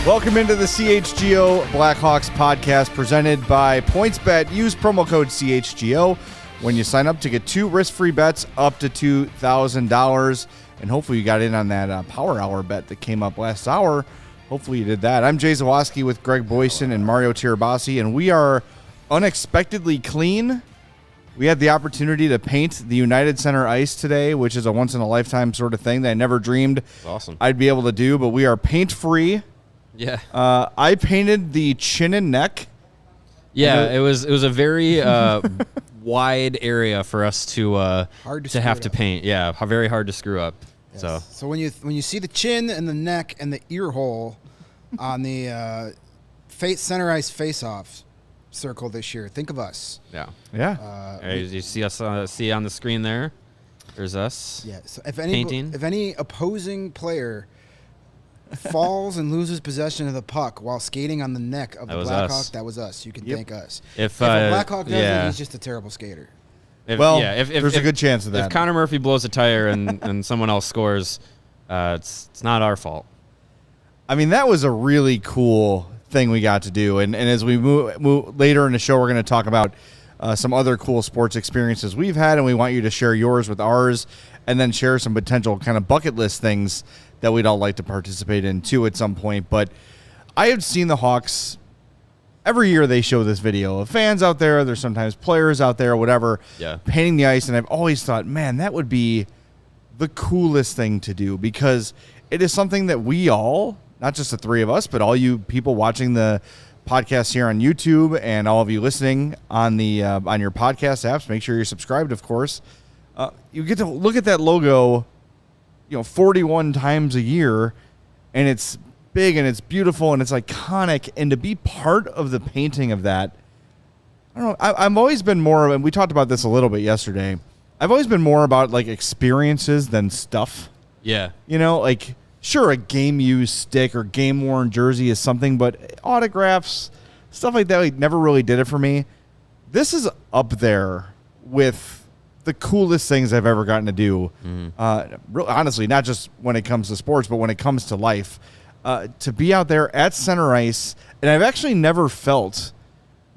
Welcome into the CHGO Blackhawks podcast presented by PointsBet. Use promo code CHGO when you sign up to get 2 risk-free bets up to $2,000. And hopefully you got in on that Power Hour bet that came up last hour. Hopefully you did that. I'm Jay Zawoski with Greg Boyson and Mario Tirabassi, and we are unexpectedly clean. We had the opportunity to paint the United Center ice today, which is a once-in-a-lifetime sort of thing that I never dreamed I'd be able to do, but we are paint-free. Yeah. I painted the chin and neck. Yeah, it was a very wide area for us to have to paint. Yeah, very hard to screw up. Yes. So when you see the chin and the neck and the ear hole on the center ice face-off circle this year, think of us. Yeah. You see us see on the screen there. There's us. Yeah. So painting. If any opposing player falls and loses possession of the puck while skating on the neck of the Blackhawk, that was us. You can thank us. If a Blackhawk does it, he's just a terrible skater. If there's a good chance of that. If Connor Murphy blows a tire and someone else scores, it's not our fault. I mean, that was a really cool thing we got to do. And as we move later in the show, we're going to talk about some other cool sports experiences we've had, and we want you to share yours with ours and then share some potential kind of bucket list things that we'd all like to participate in too at some point. But I have seen the Hawks every year. They show this video of fans out there. There's sometimes players out there, whatever, painting the ice. And I've always thought, man, that would be the coolest thing to do, because it is something that we all, not just the three of us, but all you people watching the podcast here on YouTube and all of you listening on the on your podcast apps, make sure you're subscribed, of course. You get to look at that logo 41 times a year, and it's big and it's beautiful and it's iconic, and to be part of the painting of that, I don't know, I've always been more of, and we talked about this a little bit yesterday, I've always been more about like experiences than stuff. Yeah. Sure, a game-used stick or game-worn jersey is something, but autographs, stuff like that, never really did it for me. This is up there with the coolest things I've ever gotten to do. Honestly, not just when it comes to sports, but when it comes to life. To be out there at center ice, and I've actually never felt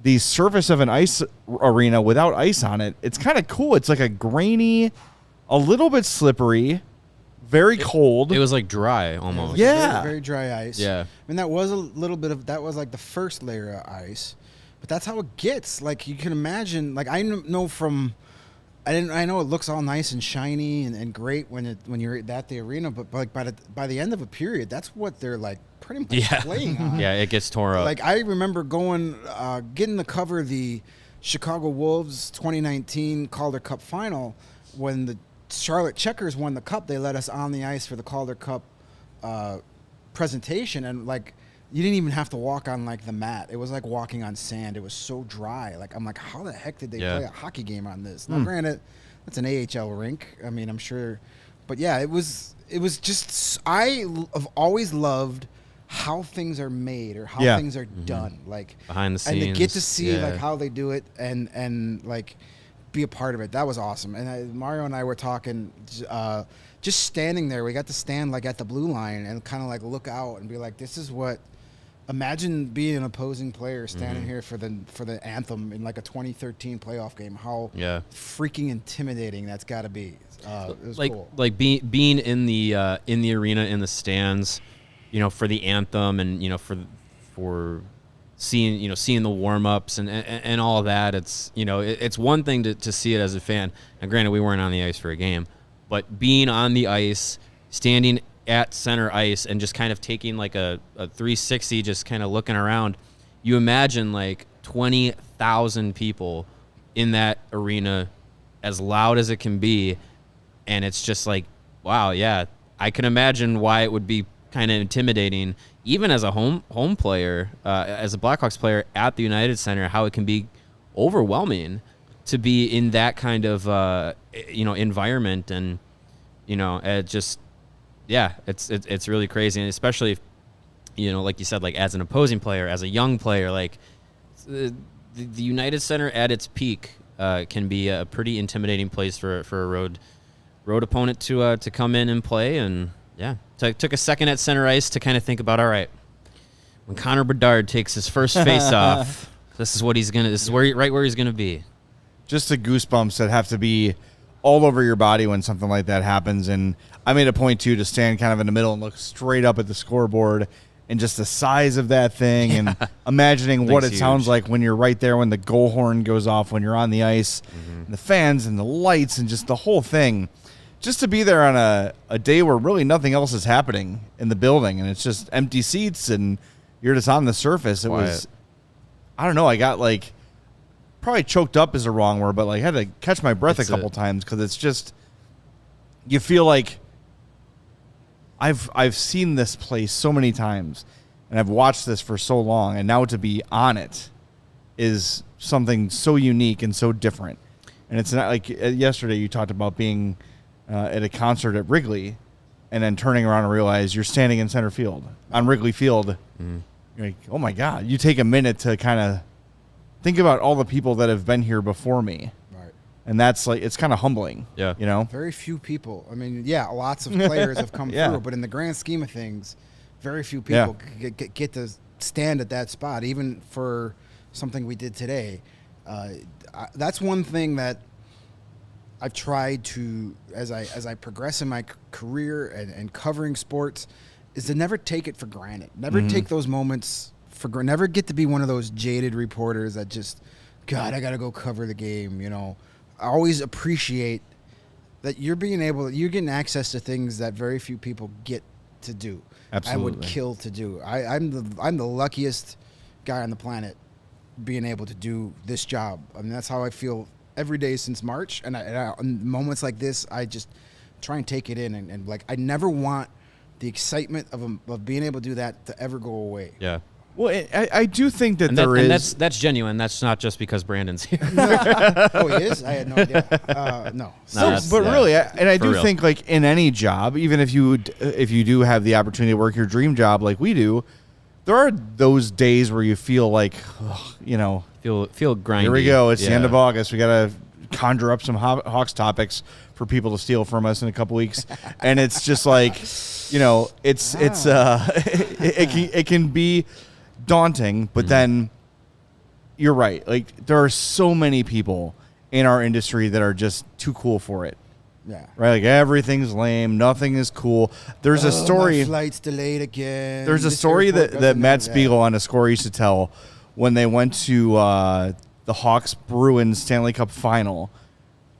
the surface of an ice arena without ice on it. It's kind of cool. It's like a grainy, a little bit slippery, very cold. It was like dry almost. Yeah. Very dry ice. Yeah. I mean, that was a little bit of, that was like the first layer of ice, but that's how it gets. Like, you can imagine, like, I know I know it looks all nice and shiny and great when you're at the arena, but like by the end of a period, that's what they're like pretty much playing on. Yeah, it gets tore up. Like, I remember getting to cover the Chicago Wolves 2019 Calder Cup final when the Charlotte Checkers won the cup. They let us on the ice for the Calder Cup presentation, and like, you didn't even have to walk on like the mat. It was like walking on sand. It was so dry. Like, I'm like, how the heck did they play a hockey game on this? Now, granted, it's an AHL rink. I mean, I'm sure, but yeah, it was just, I have always loved how things are made or how things are done, like behind the scenes, and to get to see like how they do it and like be a part of it. That was awesome. And Mario and I were talking, just standing there. We got to stand like at the blue line and kind of like look out and be like, this is what. Imagine being an opposing player standing here for the anthem in like a 2013 playoff game. How freaking intimidating that's got to be. It was cool. Like being in the arena, in the stands, for the anthem, and for seeing the warm ups and all of that. It's it's one thing to see it as a fan. And granted, we weren't on the ice for a game, but being on the ice, standing at center ice and just kind of taking like a 360, just kind of looking around, you imagine like 20,000 people in that arena, as loud as it can be, and it's just like, wow, yeah, I can imagine why it would be kind of intimidating, even as a home player, as a Blackhawks player at the United Center, how it can be overwhelming to be in that kind of environment, and it just. Yeah, it's really crazy, and especially if, like you said, like as an opposing player, as a young player, like the United Center at its peak can be a pretty intimidating place for a road opponent to come in and play. And yeah, took a second at center ice to kind of think about, all right, when Connor Bedard takes his first face-off, this is what he's gonna. This is right where he's gonna be. Just the goosebumps that have to be all over your body when something like that happens. And I made a point too to stand kind of in the middle and look straight up at the scoreboard and just the size of that thing and imagining what it sounds like when you're right there when the goal horn goes off when you're on the ice, and the fans and the lights and just the whole thing. Just to be there on a day where really nothing else is happening in the building and it's just empty seats and you're just on the surface. It was, I don't know, I got like, probably choked up is the wrong word, but like had to catch my breath a couple times because it's just, you feel like I've seen this place so many times and I've watched this for so long, and now to be on it is something so unique and so different. And it's not like yesterday you talked about being at a concert at Wrigley and then turning around and realize you're standing in center field on Wrigley Field. You're like, oh my God, you take a minute to kind of think about all the people that have been here before me. Right. And that's like, it's kind of humbling. Yeah. You know? Very few people. I mean, yeah, lots of players have come through, but in the grand scheme of things, very few people get to stand at that spot, even for something we did today. That's one thing that I've tried to, as I progress in my career and covering sports, is to never take it for granted. Never take those moments for granted. Never get to be one of those jaded reporters that just, God, I got to go cover the game. You know, I always appreciate that you're getting access to things that very few people get to do. Absolutely. I would kill to do. I'm the luckiest guy on the planet being able to do this job. I mean, that's how I feel every day since March. And in moments like this, I just try and take it in. And like, I never want the excitement of being able to do that to ever go away. Yeah. Well, I do think that and that's genuine. That's not just because Brandon's here. Oh, he is? I had no idea. No. But really, I do think like in any job, even if you do have the opportunity to work your dream job like we do, there are those days where you feel like, you know, feel grindy. Here we go. It's the end of August. We got to conjure up some Hawks topics for people to steal from us in a couple weeks, and it's just like, you know, it can be daunting, but then you're right. Like, there are so many people in our industry that are just too cool for it. Yeah. Right. Like, everything's lame. Nothing is cool. There's a story. My flight's delayed again. There's a story that Matt Spiegel on A Score used to tell when they went to the Hawks Bruins Stanley Cup final.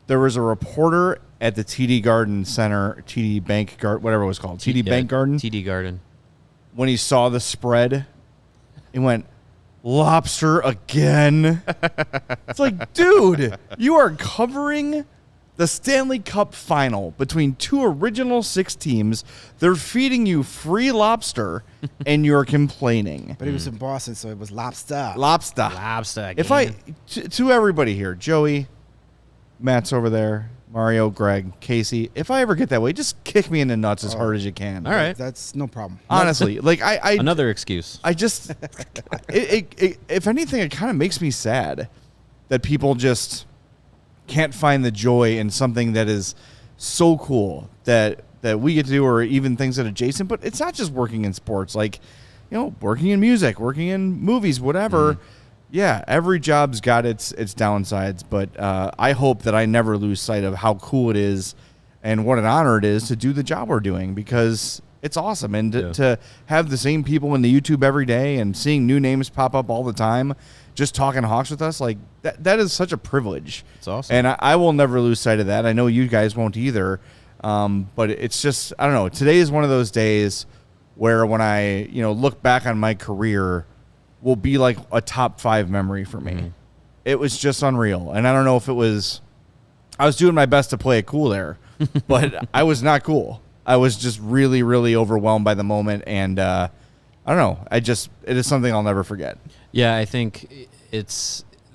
There was a reporter at the TD Garden Center, TD Bank Garden, whatever it was called, TD Bank Garden. TD Garden. When he saw the spread, he went, "Lobster again." It's like, dude, you are covering the Stanley Cup final between two original six teams. They're feeding you free lobster, and you're complaining. But he was in Boston, so it was lobster. Lobster. Again. To everybody here, Joey, Matt's over there, Mario, Greg, Casey, if I ever get that way, just kick me in the nuts as hard as you can. All right. That's no problem. Honestly, like I another excuse. I just, if anything, it kind of makes me sad that people just can't find the joy in something that is so cool that we get to do, or even things that are adjacent. But it's not just working in sports, like, you know, working in music, working in movies, whatever. Yeah, every job's got its downsides, but I hope that I never lose sight of how cool it is and what an honor it is to do the job we're doing, because it's awesome. And to have the same people in the YouTube every day and seeing new names pop up all the time, just talking Hawks with us, like that is such a privilege. It's awesome. And I will never lose sight of that. I know you guys won't either. But it's just, I don't know. Today is one of those days where when I, you know, look back on my career, will be like a top 5 memory for me. It was just unreal. And I don't know if I was doing my best to play it cool there, but I was not cool. I was just really, really overwhelmed by the moment. And I don't know. It is something I'll never forget. Yeah, I think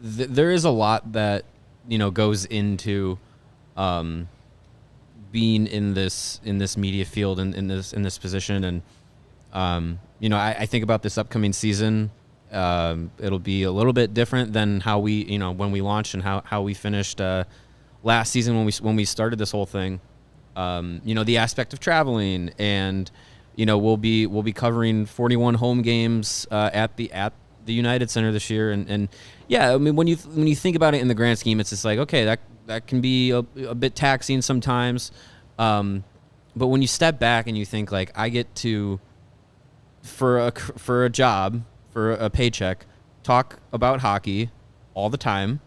there is a lot that, you know, goes into being in this media field and in this position. And, you know, I think about this upcoming season. It'll be a little bit different than how we, you know, when we launched and how we finished last season when we started this whole thing. You know, the aspect of traveling and we'll be covering 41 home games at the United Center this year, and yeah, I mean when you think about it in the grand scheme, it's just like, okay, that can be a bit taxing sometimes, but when you step back and you think like, I get to, for a job, for a paycheck, talk about hockey all the time,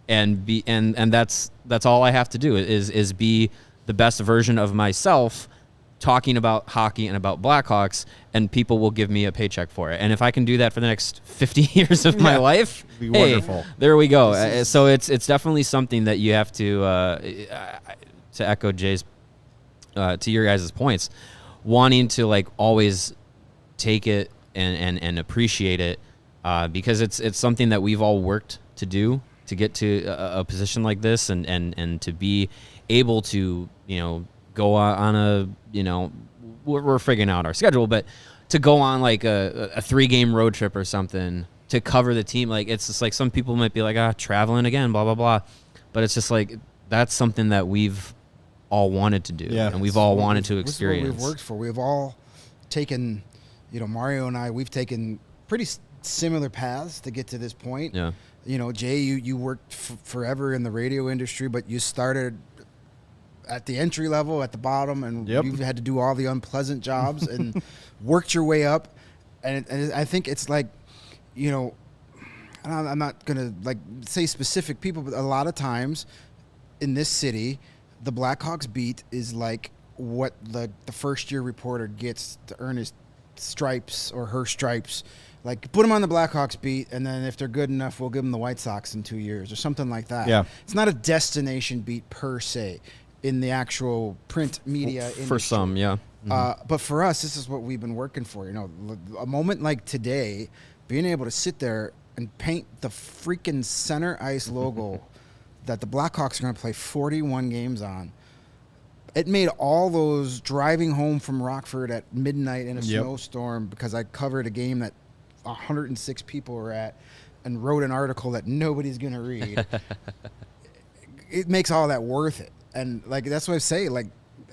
and that's all I have to do is be the best version of myself, talking about hockey and about Blackhawks, and people will give me a paycheck for it. And if I can do that for the next 50 years of my life, it'd be wonderful. There we go. So it's definitely something that you have to echo Jay's, to your guys' points, wanting to like always take it and appreciate it, because it's something that we've all worked to do, to get to a position like this, and to be able to, go on a, we're figuring out our schedule, but to go on like a 3-game road trip or something to cover the team, like it's just like some people might be like, traveling again, blah, blah, blah. But it's just like, that's something that we've all wanted to do, and we've all wanted to experience. This is what we've worked for. We've all taken, Mario and I, we've taken pretty similar paths to get to this point. Yeah. Jay, you worked forever in the radio industry, but you started at the entry level, at the bottom, and you've had to do all the unpleasant jobs and worked your way up. And I think it's like, I'm not going to like say specific people, but a lot of times in this city, the Blackhawks beat is like what the first-year reporter gets to earn his stripes or her stripes. Like, put them on the Blackhawks beat, and then if they're good enough, we'll give them the White Sox in 2 years or something like that. Yeah. It's not a destination beat per se in the actual print media industry. For some, yeah. But for us, this is what we've been working for. A moment like today, being able to sit there and paint the freaking center ice logo that the Blackhawks are going to play 41 games on. It made all those driving home from Rockford at midnight in a snowstorm, because I covered a game that 106 people were at and wrote an article that nobody's going to read. It makes all that worth it. And like, that's what I say, like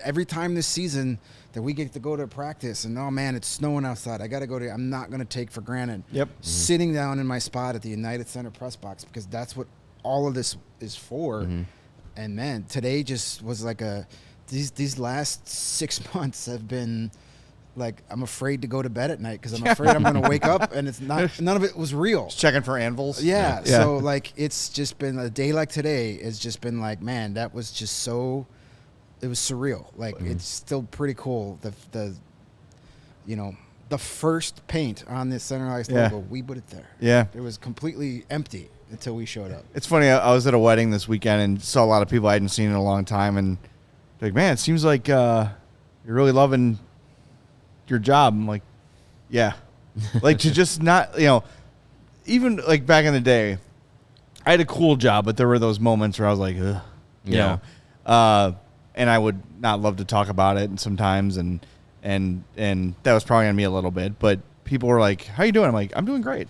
every time this season that we get to go to practice and, oh man, it's snowing outside, I got to go to, I'm not going to take for granted sitting down in my spot at the United Center press box, because that's what all of this is for. And man, today just was like these last 6 months have been like, I'm afraid to go to bed at night because I'm afraid I'm going to wake up and it's not, none of it was real. Just checking for anvils. Yeah. So like, it's just been a day like today. It's just been like, man, that was just so, it was surreal. Like, it's still pretty cool. The first paint on this center ice logo, we put it there. Yeah. It was completely empty until we showed up. It's funny. I was at a wedding this weekend and saw a lot of people I hadn't seen in a long time, and like, man, it seems like you're really loving your job. I'm like, yeah. Like, to just not, even like back in the day, I had a cool job, but there were those moments where I was like, ugh, you know, and I would not love to talk about it, and sometimes, and that was probably on me a little bit, but people were like, how you doing? I'm like, I'm doing great.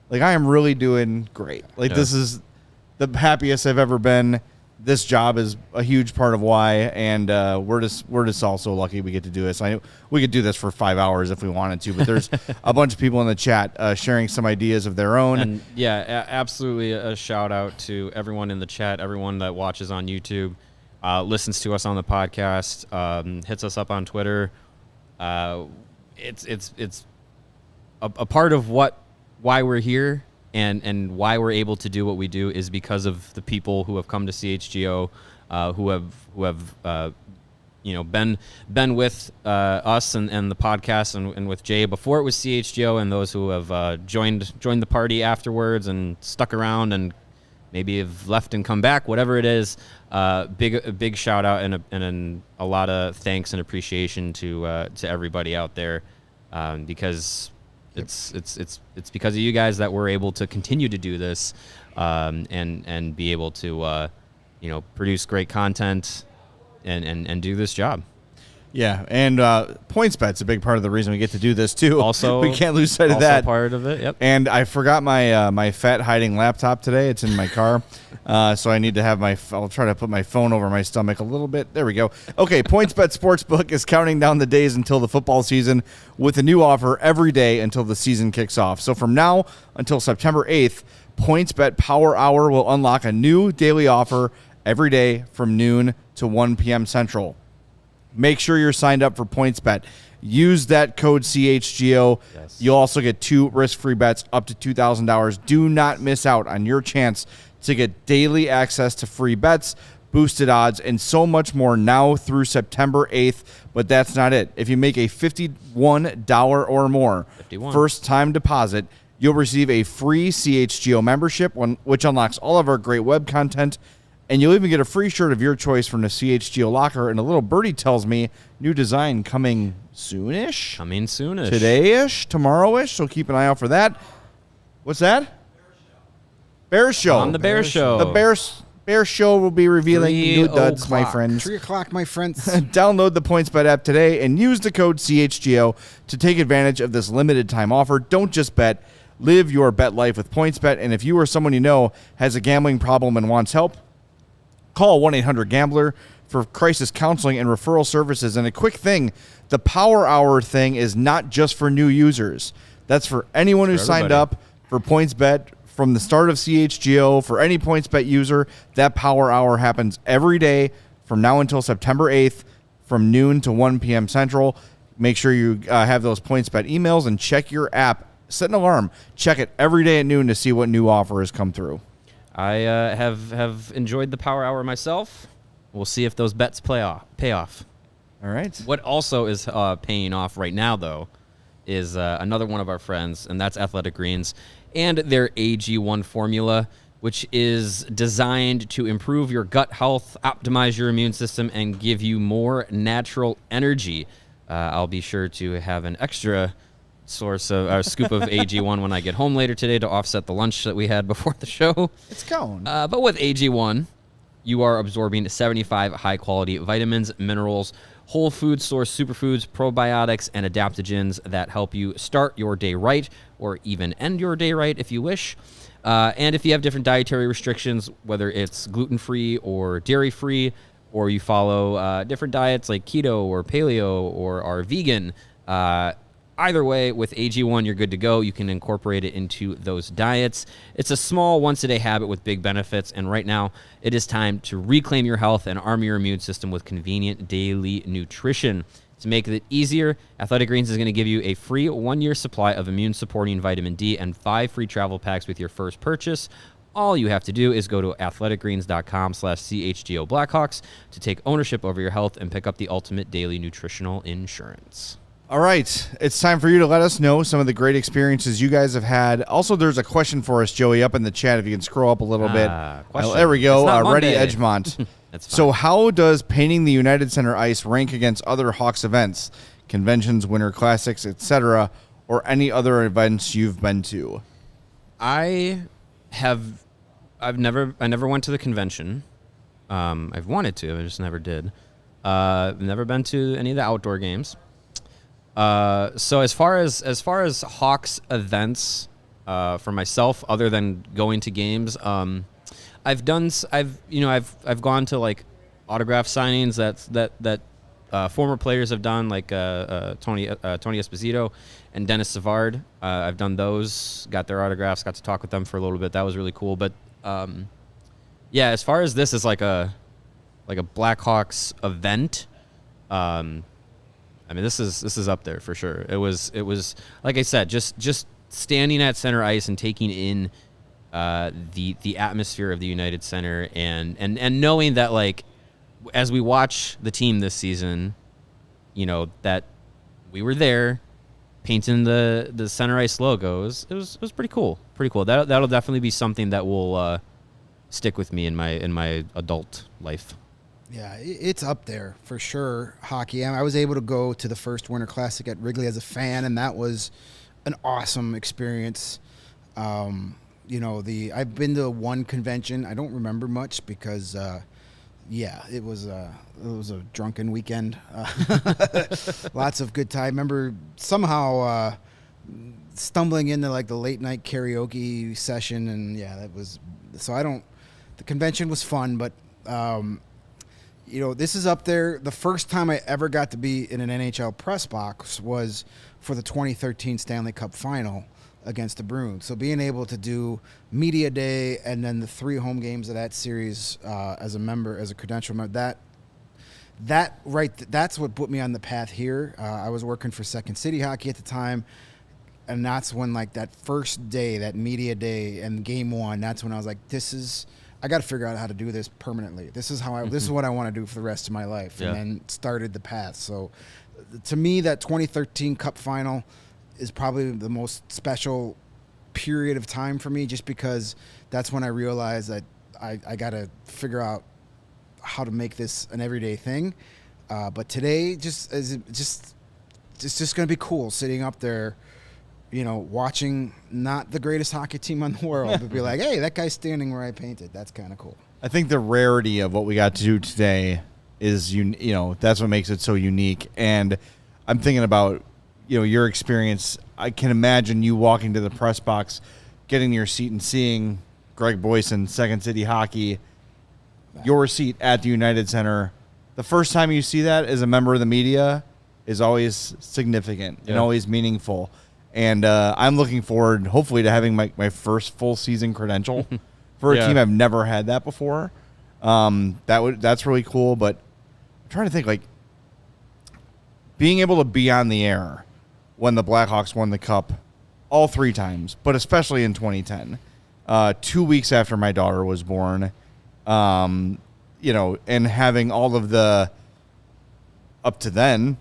Like, I am really doing great. Like, this is the happiest I've ever been. This job is a huge part of why, and we're just all so lucky we get to do this. I know we could do this for 5 hours if we wanted to, but there's a bunch of people in the chat sharing some ideas of their own. And absolutely a shout out to everyone in the chat, everyone that watches on YouTube, listens to us on the podcast, hits us up on Twitter. It's a part of why we're here. And why we're able to do what we do is because of the people who have come to CHGO, who have been with us and the podcast and with Jay before it was CHGO, and those who have joined the party afterwards and stuck around and maybe have left and come back, whatever it is. A big shout out and a lot of thanks and appreciation to everybody out there, because. It's because of you guys that we're able to continue to do this, and be able to produce great content and do this job. Yeah, and PointsBet's a big part of the reason we get to do this too. Also, we can't lose sight of also that. part of it. Yep. And I forgot my my fat hiding laptop today. It's in my car, so I need to have I'll try to put my phone over my stomach a little bit. There we go. Okay, PointsBet Sportsbook is counting down the days until the football season with a new offer every day until the season kicks off. So from now until September 8th, PointsBet Power Hour will unlock a new daily offer every day from noon to 1 p.m. Central. Make sure you're signed up for PointsBet. Use that code CHGO. Yes. You'll also get 2 risk-free bets up to $2,000. Do not miss out on your chance to get daily access to free bets, boosted odds, and so much more now through September 8th. But that's not it. If you make a $51 or more first-time deposit, you'll receive a free CHGO membership, which unlocks all of our great web content. And you'll even get a free shirt of your choice from the CHGO locker. And a little birdie tells me new design coming soonish. Coming soonish. Today-ish, tomorrow-ish. So keep an eye out for that. What's that? Bear Show. On the Bear Show. The Bear Show will be revealing new duds, my friends. 3 o'clock, my friends. Download the PointsBet app today and use the code CHGO to take advantage of this limited time offer. Don't just bet. Live your bet life with PointsBet. And if you or someone you know has a gambling problem and wants help, call 1-800-GAMBLER for crisis counseling and referral services. And a quick thing, the Power Hour thing is not just for new users. That's for anyone who signed up for PointsBet from the start of CHGO. For any PointsBet user, that Power Hour happens every day from now until September 8th from noon to 1 p.m. Central. Make sure you have those PointsBet emails and check your app. Set an alarm. Check it every day at noon to see what new offer has come through. I have enjoyed the Power Hour myself. We'll see if those bets pay off. All right. What also is paying off right now, though, is another one of our friends, and that's Athletic Greens, and their AG1 formula, which is designed to improve your gut health, optimize your immune system, and give you more natural energy. I'll be sure to have an extra source of a scoop of AG1 when I get home later today to offset the lunch that we had before the show. It's going. But with AG1, you are absorbing 75 high-quality vitamins, minerals, whole food source superfoods, probiotics, and adaptogens that help you start your day right or even end your day right if you wish. And if you have different dietary restrictions, whether it's gluten-free or dairy-free, or you follow different diets like keto or paleo or are vegan, either way, with AG1, you're good to go. You can incorporate it into those diets. It's a small once-a-day habit with big benefits, and right now, it is time to reclaim your health and arm your immune system with convenient daily nutrition. To make it easier, Athletic Greens is going to give you a free 1-year supply of immune-supporting vitamin D and 5 free travel packs with your first purchase. All you have to do is go to athleticgreens.com/CHGO Blackhawks to take ownership over your health and pick up the ultimate daily nutritional insurance. All right. It's time for you to let us know some of the great experiences you guys have had. Also, there's a question for us, Joey, up in the chat. If you can scroll up a little bit. There we go. Ready Edgemont. That's fine. So how does painting the United Center ice rank against other Hawks events, conventions, Winter Classics, etc., or any other events you've been to? I never went to the convention. I've wanted to, I just never did. I've never been to any of the outdoor games. So as far as Hawks events, for myself, other than going to games, I've gone to like autograph signings that former players have done, like Tony Esposito and Dennis Savard. I've done those, got their autographs, got to talk with them for a little bit. That was really cool. But yeah, as far as this is like a Blackhawks event, I mean, this is up there for sure. It was like I said, just standing at center ice and taking in the atmosphere of the United Center and knowing that, like, as we watch the team this season, you know, that we were there painting the center ice logos. It was pretty cool. That'll definitely be something that will stick with me in my adult life. Yeah, it's up there for sure, hockey. I was able to go to the first Winter Classic at Wrigley as a fan, and that was an awesome experience. I've been to one convention. I don't remember much because Yeah, it was a drunken weekend. Lots of good time. Remember somehow stumbling into like the late night karaoke session, and yeah, that was. So the convention was fun, but this is up there. The first time I ever got to be in an NHL press box was for the 2013 Stanley Cup final against the Bruins. So being able to do media day and then the 3 home games of that series as a credential member, that's what put me on the path here. I was working for Second City Hockey at the time, and that's when like that first day, that media day and game 1, that's when I was like, I got to figure out how to do this permanently. This is what I want to do for the rest of my life. Yeah. And then started the path. So to me, that 2013 Cup final is probably the most special period of time for me, just because that's when I realized that I got to figure out how to make this an everyday thing. But today, it's just going to be cool sitting up there, watching not the greatest hockey team in the world, but be like, hey, that guy's standing where I painted. That's kind of cool. I think the rarity of what we got to do today is, that's what makes it so unique. And I'm thinking about, your experience. I can imagine you walking to the press box, getting your seat and seeing Greg Boyson, Second City Hockey, your seat at the United Center. The first time you see that as a member of the media is always significant and always meaningful. And I'm looking forward, hopefully, to having my first full season credential for a team. I've never had that before. That's really cool. But I'm trying to think, like, being able to be on the air when the Blackhawks won the Cup all 3 times, but especially in 2010, 2 weeks after my daughter was born, and having all of the, up to then,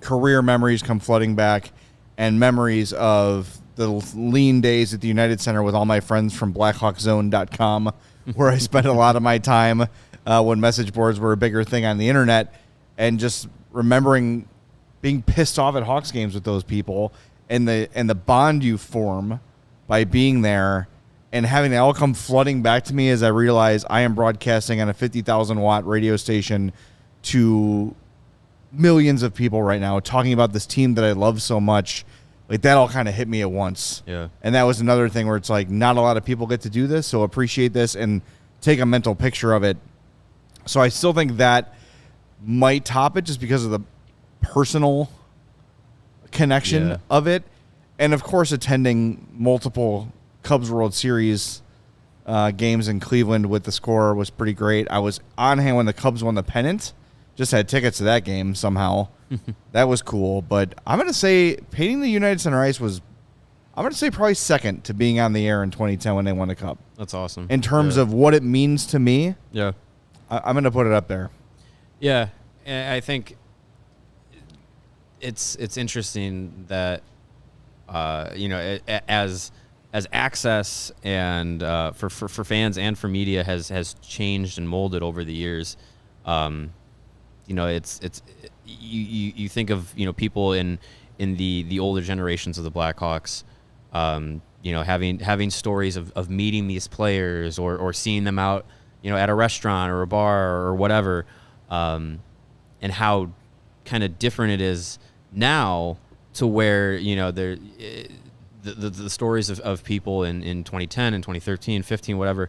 career memories come flooding back, and memories of the lean days at the United Center with all my friends from blackhawkzone.com, where I spent a lot of my time when message boards were a bigger thing on the internet, and just remembering being pissed off at Hawks games with those people, and the bond you form by being there and having that all come flooding back to me as I realize I am broadcasting on a 50,000 watt radio station to millions of people right now, talking about this team that I love so much. Like, that all kind of hit me at once. Yeah. And that was another thing where it's like, not a lot of people get to do this, so appreciate this and take a mental picture of it. So I still think that might top it just because of the personal connection of it. And, of course, attending multiple Cubs World Series games in Cleveland with the score was pretty great. I was on hand when the Cubs won the pennant. Just had tickets to that game somehow. That was cool. But I'm going to say painting the United Center ice was, I'm going to say, probably second to being on the air in 2010 when they won the Cup. That's awesome. In terms of what it means to me, I'm going to put it up there. Yeah. I think it's interesting that, as access and for fans and for media has changed and molded over the years. You think of people in the older generations of the Blackhawks, having stories of meeting these players or seeing them out at a restaurant or a bar or whatever, and how kind of different it is now to where the stories of people in 2010 and 2013, 15, whatever,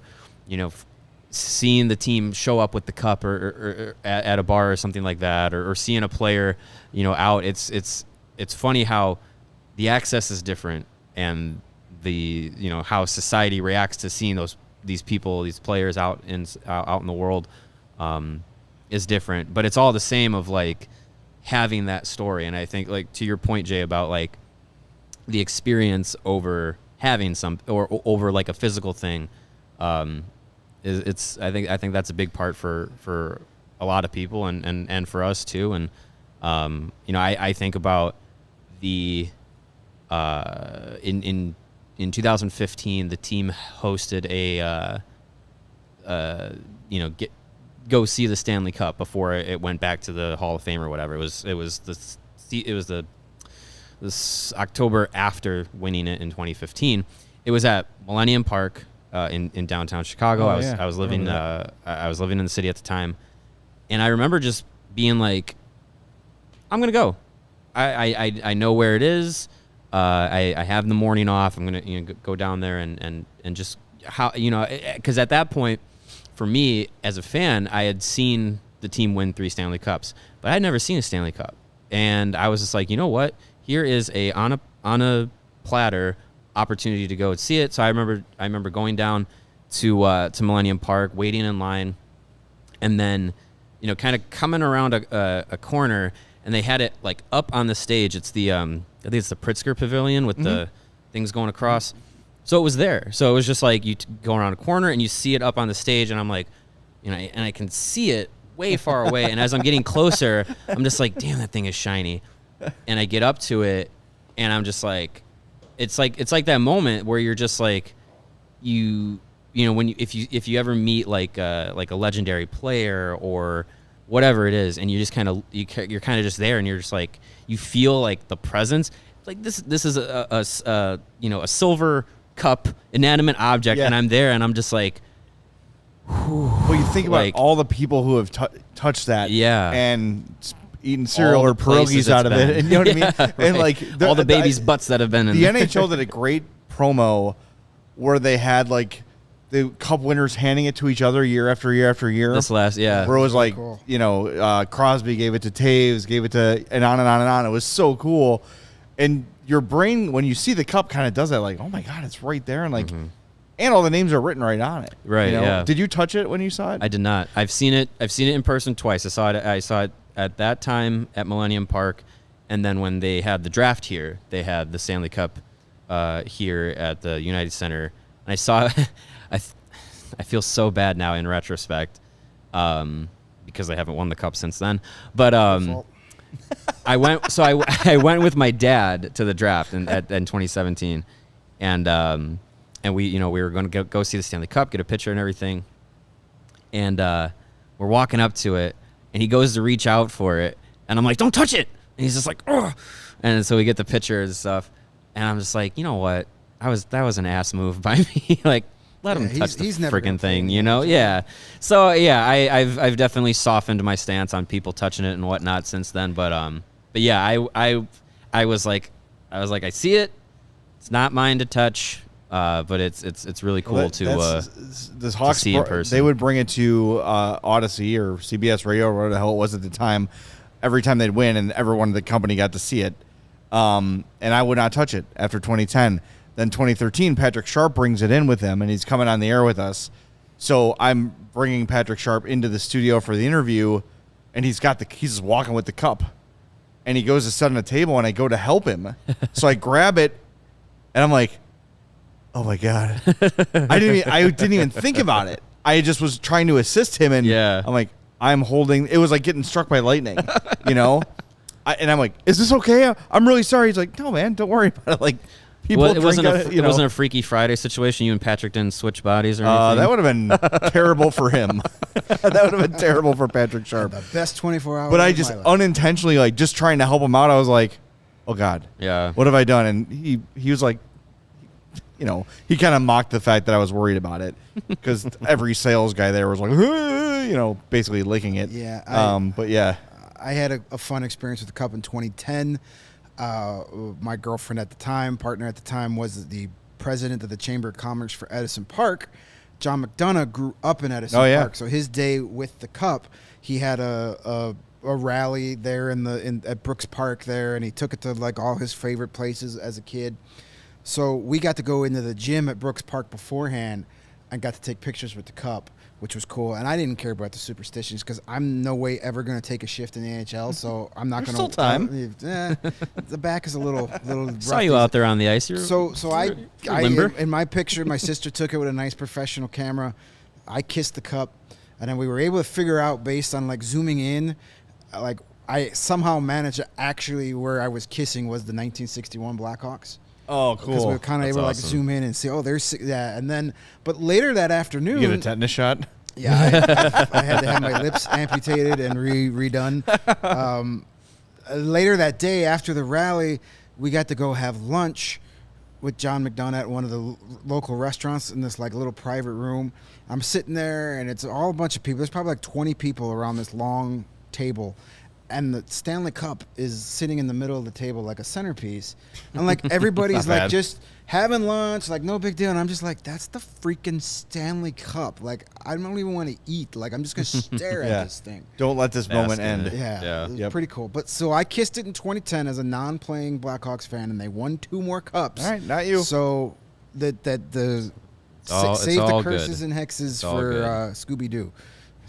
seeing the team show up with the cup or at a bar or something like that, or seeing a player, out. It's funny how the access is different, and the how society reacts to seeing these people, these players out in the world, is different. But it's all the same of like having that story. And I think, like, to your point, Jay, about like the experience over having or over like a physical thing. I think that's a big part for a lot of people and for us too. And I think about the in 2015 the team hosted go see the Stanley Cup before it went back to the Hall of Fame or whatever. It was this October after winning it in 2015. It was at Millennium Park. in downtown Chicago. I was living in the city at the time, and I remember just being like, I'm gonna go. I know where it is. I have the morning off. I'm gonna go down there and just how because at that point, for me as a fan, I had seen the team win 3 Stanley Cups, but I'd never seen a Stanley Cup, and I was just like, you know what? Here is on a platter opportunity to go and see it. So I remember going down to Millennium Park, waiting in line, and then kind of coming around a corner, and they had it like up on the stage. It's the I think it's the Pritzker Pavilion with the things going across. So it was there. So it was just like you go around a corner and you see it up on the stage, and I'm like, and I can see it way far away. And as I'm getting closer, I'm just like, damn, that thing is shiny. And I get up to it, and I'm just like, it's like that moment where you're just like, when if you ever meet like a legendary player or whatever it is, and you just kind of you're kind of just there, and you're just like, you feel like the presence. Like this is a silver cup, inanimate object, and I'm there, and I'm just like, well, you think about all the people who have touched that, and eaten cereal or pierogies out of it, and you know what I mean? And like all the babies' butts that have been in the NHL did a great promo where they had like the cup winners handing it to each other year after year after year. This last, where it was like, cool. Crosby gave it to Taves, gave it to, and on and on and on. It was so cool. And your brain, when you see the cup, kind of does that, like, oh my God, it's right there. And like, and all the names are written right on it. Right. Yeah. Did you touch it when you saw it? I did not. I've seen it in person twice. I saw it at that time at Millennium Park, and then when they had the draft here, they had the Stanley Cup here at the United Center. And I saw I feel so bad now in retrospect because I haven't won the cup since then. But I went with my dad to the draft in 2017, and we were going to go see the Stanley Cup, get a picture and everything, and we're walking up to it, and he goes to reach out for it, and I'm like, don't touch it, and he's just like, oh, and so we get the picture and stuff, and I'm just like, you know what, that was an ass move by me, like, let him touch the freaking thing, Yeah. So yeah, I've definitely softened my stance on people touching it and whatnot since then. But yeah, I was like, I see it. It's not mine to touch. But it's really cool this Hawks see in person. They would bring it to Odyssey or CBS Radio or whatever the hell it was at the time. Every time they'd win, and everyone in the company got to see it. And I would not touch it after 2010. Then 2013, Patrick Sharp brings it in with him, and he's coming on the air with us. So I'm bringing Patrick Sharp into the studio for the interview, and he's just walking with the cup, and he goes to sit on the table, and I go to help him. So I grab it, and I'm like, oh my God. I didn't even think about it. I just was trying to assist him, and I'm like, it was like getting struck by lightning, and I'm like, is this okay? I'm really sorry. He's like, no, man, don't worry about it. Like, it wasn't a Freaky Friday situation. You and Patrick didn't switch bodies or anything? That would have been terrible for him. That would have been terrible for Patrick Sharp. The best 24 hours. But I just unintentionally, like, just trying to help him out, I was like, oh God, what have I done? And he was like, he kind of mocked the fact that I was worried about it, because every sales guy there was like, basically licking it. Yeah. But yeah. I had a fun experience with the cup in 2010. My girlfriend at the time, partner at the time, was the president of the Chamber of Commerce for Edison Park. John McDonough grew up in Edison Park, so his day with the cup, he had a rally there at Brooks Park there, and he took it to like all his favorite places as a kid. So we got to go into the gym at Brooks Park beforehand and got to take pictures with the cup, which was cool. And I didn't care about the superstitions because I'm no way ever going to take a shift in the NHL, so I'm not going to. Still time. The back is a little rough. Saw you out there on the ice. So I in my picture, my sister took it with a nice professional camera. I kissed the cup, and then we were able to figure out based on like zooming in, like I somehow managed to actually where I was kissing was the 1961 Blackhawks. Oh, cool. Because we were kind of able to like zoom in and see, and then, but later that afternoon. You get a tetanus shot? Yeah, I had to have my lips amputated and redone. Later that day after the rally, we got to go have lunch with John McDonough at one of the local restaurants in this like little private room. I'm sitting there, and it's all a bunch of people. There's probably like 20 people around this long table. And the Stanley Cup is sitting in the middle of the table like a centerpiece. And like everybody's like just having lunch, like no big deal. And I'm just like, that's the freaking Stanley Cup. Like I don't even want to eat. Like I'm just going to stare at this thing. Don't let this moment end. Yeah. It was pretty cool. But so I kissed it in 2010 as a non-playing Blackhawks fan, and they won 2 more cups. All right, not you. So save the curses and hexes for Scooby-Doo.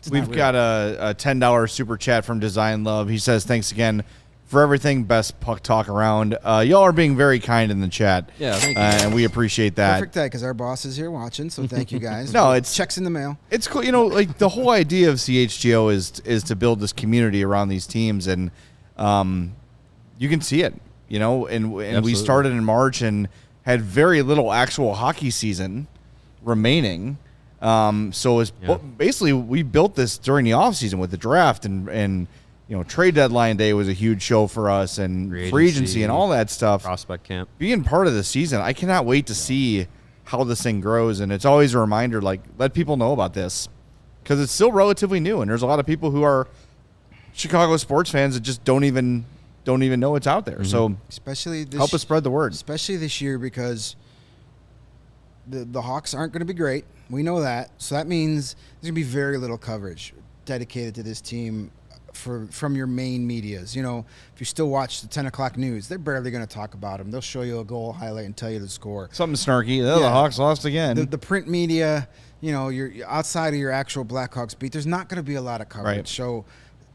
We've got a $10 super chat from Design Love. He says, thanks again for everything. Best puck talk around. Y'all are being very kind in the chat. Yeah, thank you. And we appreciate that. Perfect day, because our boss is here watching, so thank you guys. No, it's checks in the mail. It's cool. You know, like the whole idea of CHGO is to build this community around these teams, and you can see it, you know, and we started in March and had very little actual hockey season remaining. So it's basically we built this during the off season with the draft and you know, trade deadline day was a huge show for us, and free agency and all that stuff. Prospect camp. Being part of the season, I cannot wait to see how this thing grows, and it's always a reminder, like, let people know about this because it's still relatively new, and there's a lot of people who are Chicago sports fans that just don't even know it's out there. So especially help us spread the word. Especially this year, because the Hawks aren't going to be great. We know that. So that means there's going to be very little coverage dedicated to this team from your main medias. You know, if you still watch the 10 o'clock news, they're barely going to talk about them. They'll show you a goal highlight and tell you the score. Something snarky. Oh, the Hawks lost again. The print media, you know, you're outside of your actual Blackhawks beat, there's not going to be a lot of coverage. Right. So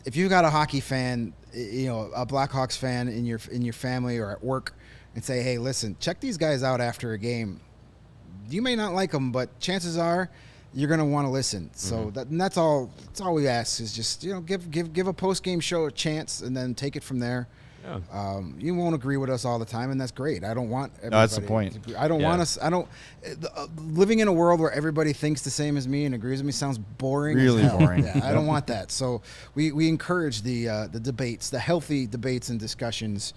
if you've got a hockey fan, you know, a Blackhawks fan in your family or at work, and say, hey, listen, check these guys out after a game. You may not like them, but chances are you're going to want to listen. So that's all. That's all we ask is just, you know, give a post game show a chance, and then take it from there. Yeah. You won't agree with us all the time, and that's great. I don't want everybody. No, that's the point. I don't want us. I don't. Living in a world where everybody thinks the same as me and agrees with me sounds boring. Really boring. Yeah, I don't want that. So we encourage the debates, the healthy debates and discussions.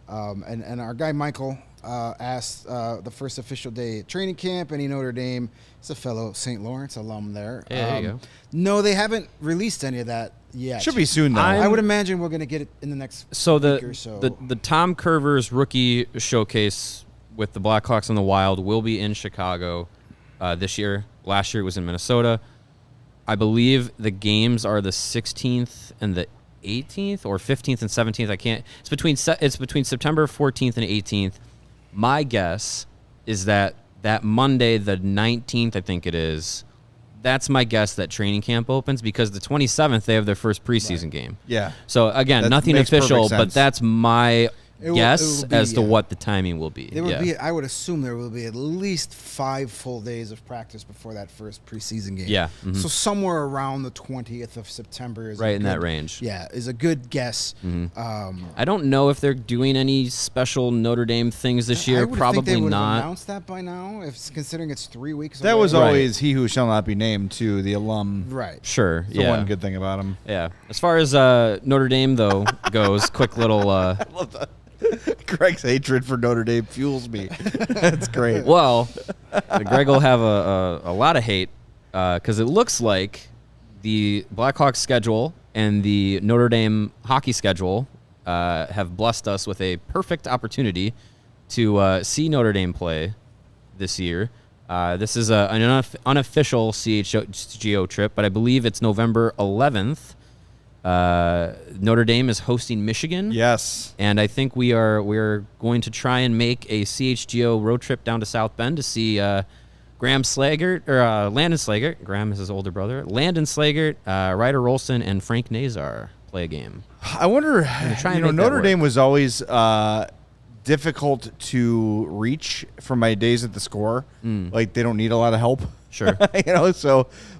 And our guy Michael asked the first official day at training camp, any Notre Dame. He's a fellow St. Lawrence alum there. Yeah, there you go. No, they haven't released any of that yet. Should be soon, though. I would imagine we're going to get it in the next week or so. The Tom Curver's rookie showcase with the Blackhawks and the Wild will be in Chicago this year. Last year it was in Minnesota. I believe the games are the 16th and the 18th or 15th and 17th. I can't. It's between September 14th and 18th. My guess is that Monday, the 19th, I think it is. That's my guess that training camp opens, because the 27th they have their first preseason game. Yeah. So again, That nothing makes official, perfect but sense. that's my guess will be, as to what the timing will be. There would be. I would assume there will be at least 5 full days of practice before that first preseason game. Yeah. Mhm. So somewhere around the 20th of September is Right in that range. Yeah, is a good guess. I don't know if they're doing any special Notre Dame things this year. I would Probably think they would have not. announced that by now, considering it's 3 weeks. That away. was Right. always he who shall not be named, too, the alum. right. Sure. The Yeah. one good thing about him. Yeah. As far as Notre Dame though goes, quick little. Greg's hatred for Notre Dame fuels me. That's great. Well, Greg will have a lot of hate because it looks like the Blackhawks schedule and the Notre Dame hockey schedule have blessed us with a perfect opportunity to see Notre Dame play this year. This is an unofficial CHGO trip, but I believe it's November 11th. Notre Dame is hosting Michigan. Yes. And I think we're going to try and make a CHGO road trip down to South Bend to see Landon Slagert. Graham is his older brother. Landon Slagert, Ryder Rolston, and Frank Nazar play a game. I wonder, try and make that Notre work. Dame was always difficult to reach from my days at the Score. Like, they don't need a lot of help. Sure.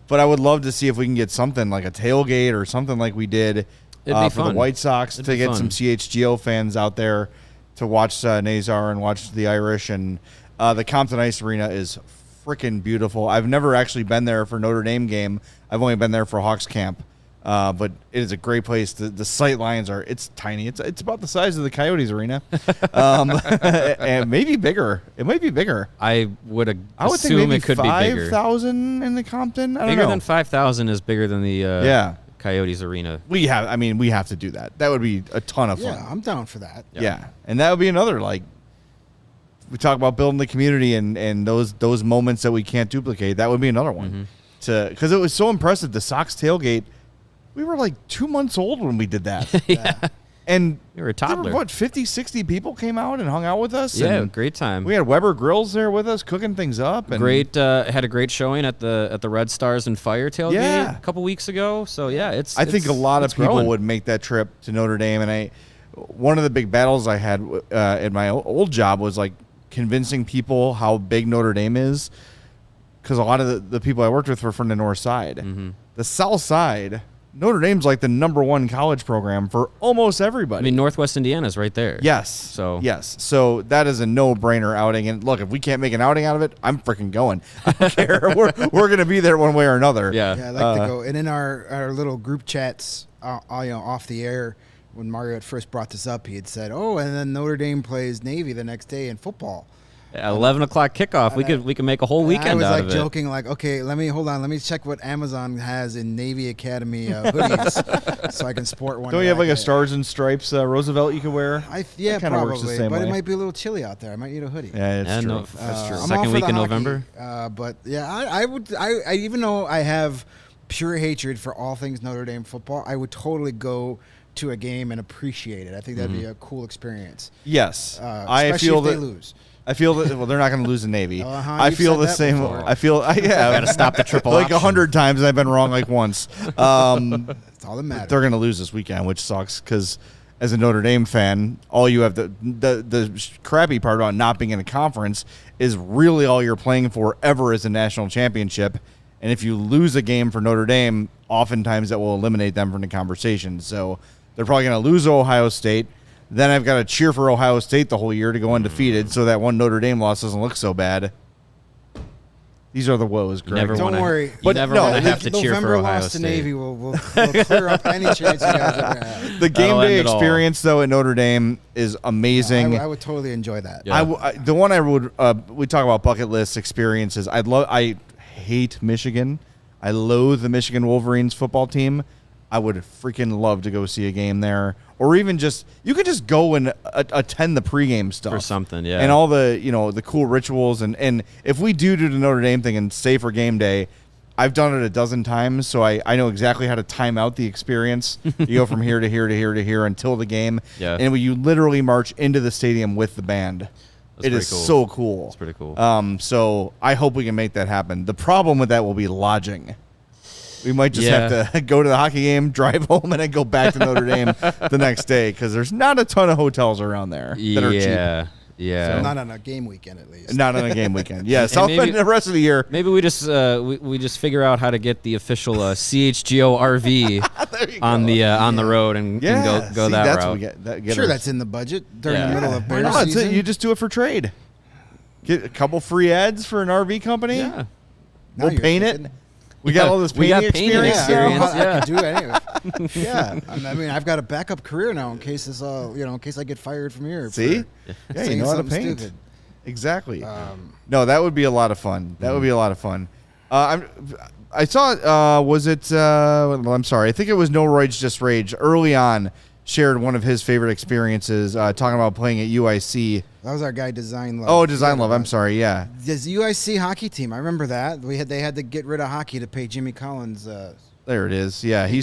But I would love to see if we can get something like a tailgate or something like we did It'd be for fun. the White Sox It'd to be get fun. some CHGO fans out there to watch Nazar and watch the Irish. And the Compton Ice Arena is freaking beautiful. I've never actually been there for Notre Dame game. I've only been there for Hawks camp. But it is a great place. The sight lines it's tiny. It's about the size of the Coyotes arena, and maybe bigger. It might be bigger. I would think assume maybe it could be bigger. 5,000 in the Compton. I don't Bigger know. than 5,000 is bigger than the Coyotes arena. We have to do that. That would be a ton of fun. Yeah, I'm down for that. Yeah, and that would be another we talk about building the community and those moments that we can't duplicate. That would be another one because it was so impressive. The Sox tailgate. We were like 2 months old when we did that. Yeah. And you were a toddler. There were, 50, 60 people came out and hung out with us? Yeah, and great time. We had Weber Grills there with us cooking things up. And had a great showing at the Red Stars and Fire tailgate a couple weeks ago. So, yeah, I think a lot of people would make that trip to Notre Dame. And one of the big battles I had at my old job was convincing people how big Notre Dame is. Because a lot of the people I worked with were from the north side. Mm-hmm. The south side... Notre Dame's the #1 college program for almost everybody. I mean, Northwest Indiana's right there. Yes. So that is a no-brainer outing. And look, if we can't make an outing out of it, I'm freaking going. I don't care. We're going to be there one way or another. Yeah. Yeah, I'd like to go. And in our little group chats, off the air, when Mario had first brought this up, he had said, "Oh, and then Notre Dame plays Navy the next day in football." At 11 o'clock kickoff, we could make a whole weekend out of it. I was joking, okay, let me check what Amazon has in Navy Academy hoodies, so I can sport one. Don't you have a Stars and Stripes Roosevelt you could wear? Yeah, probably. Works the same but way. it might be a little chilly out there. I might need a hoodie. Yeah, it's true. No, that's true. I'm Second all for week the in hockey, November. But yeah, I even though I have pure hatred for all things Notre Dame football, I would totally go to a game and appreciate it. I think that'd be a cool experience. Yes, I feel if they lose. I feel that they're not going to lose to Navy. I You've feel said the that same. before. I feel got to stop the triple 100 times, and I've been wrong once. That's all that matters. They're going to lose this weekend, which sucks because as a Notre Dame fan, all you have the crappy part about not being in a conference is really all you're playing for ever is a national championship. And if you lose a game for Notre Dame, oftentimes that will eliminate them from the conversation. So they're probably going to lose to Ohio State. Then I've got to cheer for Ohio State the whole year to go undefeated so that one Notre Dame loss doesn't look so bad. These are the woes, Greg. Don't worry. You never want to have to cheer for Ohio loss State. to Navy will clear up any chance you guys ever have. The game day experience, though, at Notre Dame is amazing. Yeah, I would totally enjoy that. Yeah. The one I would we talk about bucket list experiences. I hate Michigan. I loathe the Michigan Wolverines football team. I would freaking love to go see a game there, or even you could just go and attend the pregame stuff for something, yeah, and all the the cool rituals and if we do the Notre Dame thing and stay for game day, I've done it a dozen times, so I know exactly how to time out the experience. You go from here to here to here to here until the game, and you literally march into the stadium with the band. It is so cool. It's pretty cool. So I hope we can make that happen. The problem with that will be lodging. We might just have to go to the hockey game, drive home, and then go back to Notre Dame the next day because there's not a ton of hotels around there that are cheap. Yeah. So not on a game weekend, at least. Not on a game weekend. Yeah, South Bend the rest of the year. Maybe we just we just figure out how to get the official CHGO RV on the road and go that route. Sure, that's in the budget during the middle of bear season. You just do it for trade. Get a couple free ads for an RV company. Yeah. We'll paint it. We got all this painting experience. I can do it anyway. Yeah, I mean, I've got a backup career now in case this, in case I get fired from here. See, you know how to paint. Stupid. Exactly. No, that would be a lot of fun. That would be a lot of fun. I saw. Was it? I'm sorry. I think it was No Roids Just Rage. Early on, shared one of his favorite experiences talking about playing at UIC. That was our guy, Design Love. Oh, Design Love. I'm sorry. Yeah. This UIC hockey team. I remember that. They had to get rid of hockey to pay Jimmy Collins. There it is. Yeah. He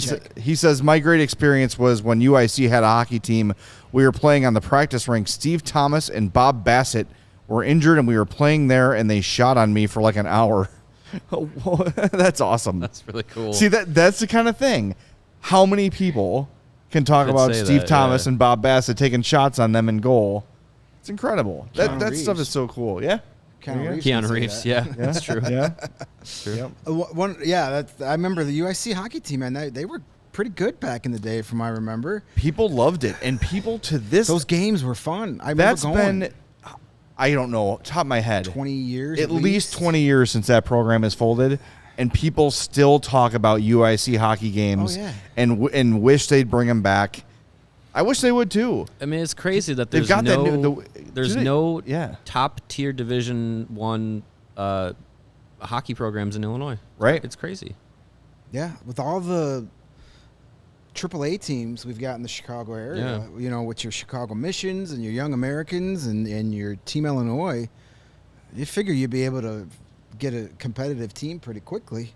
says, my great experience was when UIC had a hockey team. We were playing on the practice rink. Steve Thomas and Bob Bassett were injured, and we were playing there, and they shot on me for like an hour. That's awesome. That's really cool. See, that's the kind of thing. How many people can talk about Steve Thomas and Bob Bassett taking shots on them in goal? It's incredible. That stuff is so cool. Yeah. Keanu Reeves. Yeah, that's true. Yeah. True. Yep. I remember the UIC hockey team, man. They were pretty good back in the day, from what I remember. People loved it, and people to this. Those games were fun. I remember going. I don't know, top of my head, 20 years. At least 20 years since that program has folded, and people still talk about UIC hockey games and wish they'd bring them back. I wish they would too. I mean, it's crazy that They've there's got no yeah. top tier Division I hockey programs in Illinois. Right. It's crazy. Yeah, with all the AAA teams we've got in the Chicago area, you know, with your Chicago Missions and your Young Americans and your Team Illinois, you figure you'd be able to get a competitive team pretty quickly.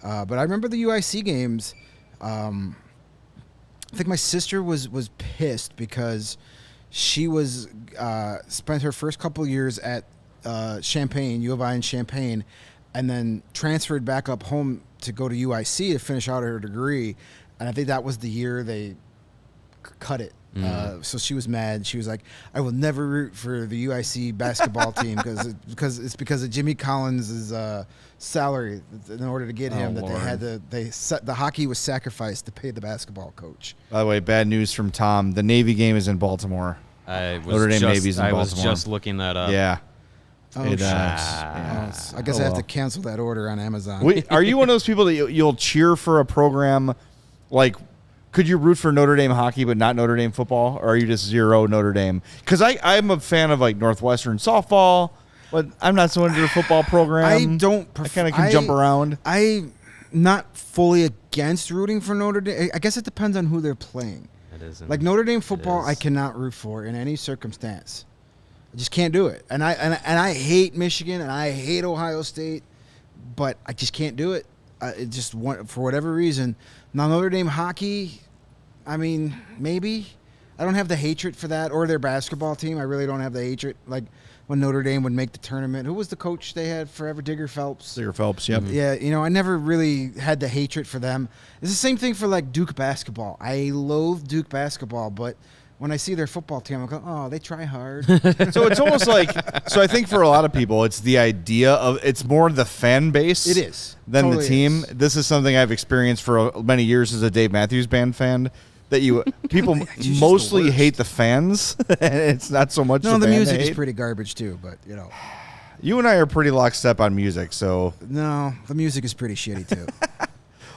But I remember the UIC games. I think my sister was pissed because she was spent her first couple of years at Champaign, U of I in Champaign, and then transferred back up home to go to UIC to finish out her degree. And I think that was the year they cut it. So she was mad. She was like, I will never root for the UIC basketball team because of Jimmy Collins' salary in order to get him. The hockey was sacrificed to pay the basketball coach. By the way, bad news from Tom. The Navy game is in Baltimore. Notre Dame Navy's in Baltimore. I was just looking that up. Yeah. Oh, shit. I guess I have to cancel that order on Amazon. Wait, are you one of those people that you'll cheer for a program like? Could you root for Notre Dame hockey but not Notre Dame football, or are you just zero Notre Dame? Because I'm a fan of like Northwestern softball, but I'm not so into the football program. I kind of can jump around. I'm not fully against rooting for Notre Dame. I guess it depends on who they're playing. It isn't. Like Notre Dame football, I cannot root for in any circumstance. I just can't do it. And I hate Michigan and I hate Ohio State, but I just can't do it. It just for whatever reason. Now Notre Dame hockey, I mean, maybe. I don't have the hatred for that, or their basketball team. I really don't have the hatred. Like when Notre Dame would make the tournament. Who was the coach they had forever? Digger Phelps. Digger Phelps, yep. Yeah, you know, I never really had the hatred for them. It's the same thing for like Duke basketball. I loathe Duke basketball, but when I see their football team, I go, oh, they try hard. So it's almost like, so I think for a lot of people, it's the idea of, it's more the fan base. It is. Than Totally the team. is. This is something I've experienced for many years as a Dave Matthews Band fan, that people mostly hate the fans, and it's not so much the No, the band music they is hate. pretty garbage too, but, you know. You and I are pretty lockstep on music, so. No, the music is pretty shitty too.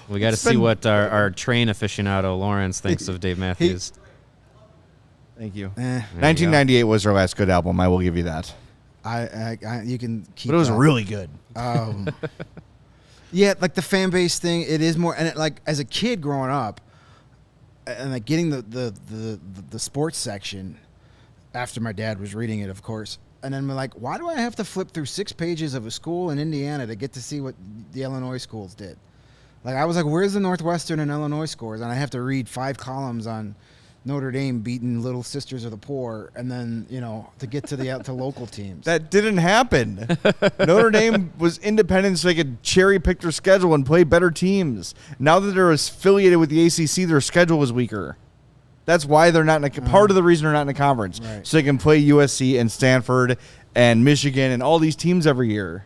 We got to see what our train aficionado Lawrence thinks of Dave Matthews. Thank you. 1998 was our last good album. I will give you that. You can keep But it was that. really good. Yeah, like the fan base thing, it is more, and it, like as a kid growing up, and like getting the sports section after my dad was reading it, of course, and then we're like, why do I have to flip through 6 pages of a school in Indiana to get to see what the Illinois schools did? Like I was like, where's the Northwestern and Illinois scores? And I have to read 5 columns on Notre Dame beating Little Sisters of the Poor, and then, you know, to get to the to local teams. That didn't happen. Notre Dame was independent, so they could cherry pick their schedule and play better teams. Now that they're affiliated with the ACC, their schedule was weaker. That's why they're not in part of the reason they're not in a conference. Right. So they can play USC and Stanford and Michigan and all these teams every year.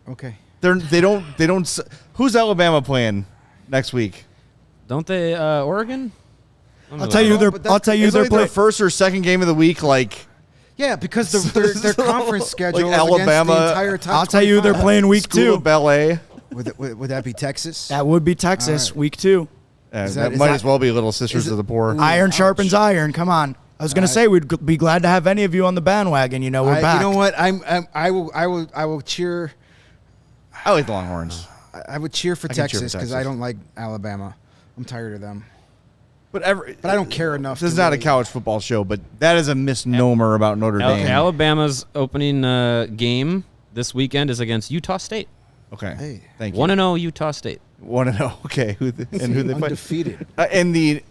Okay. They don't. Who's Alabama playing next week? Don't they? Oregon? I'll tell you, they're their first or second game of the week. Like, Yeah, because their conference schedule like is Alabama. against the entire top I'll tell you, they're 25. playing week School 2. of Ballet. Would that be Texas? That would be Texas, All right. week 2. That might as well be Little Sisters of the Poor. Iron ouch. sharpens iron. Come on. I was going to say we'd be glad to have any of you on the bandwagon. You know, we're back. You know what? I will cheer. I like the Longhorns. I would cheer for I can cheer for Texas because Texas. I don't like Alabama. I'm tired of them. But I don't care enough. This is to not a really- college football show, but that is a misnomer about Notre Dame. Alabama's opening game this weekend is against Utah State. Okay. Hey. Thank you. 1-0 Utah State. 1-0. Okay. Who they play? Undefeated. And the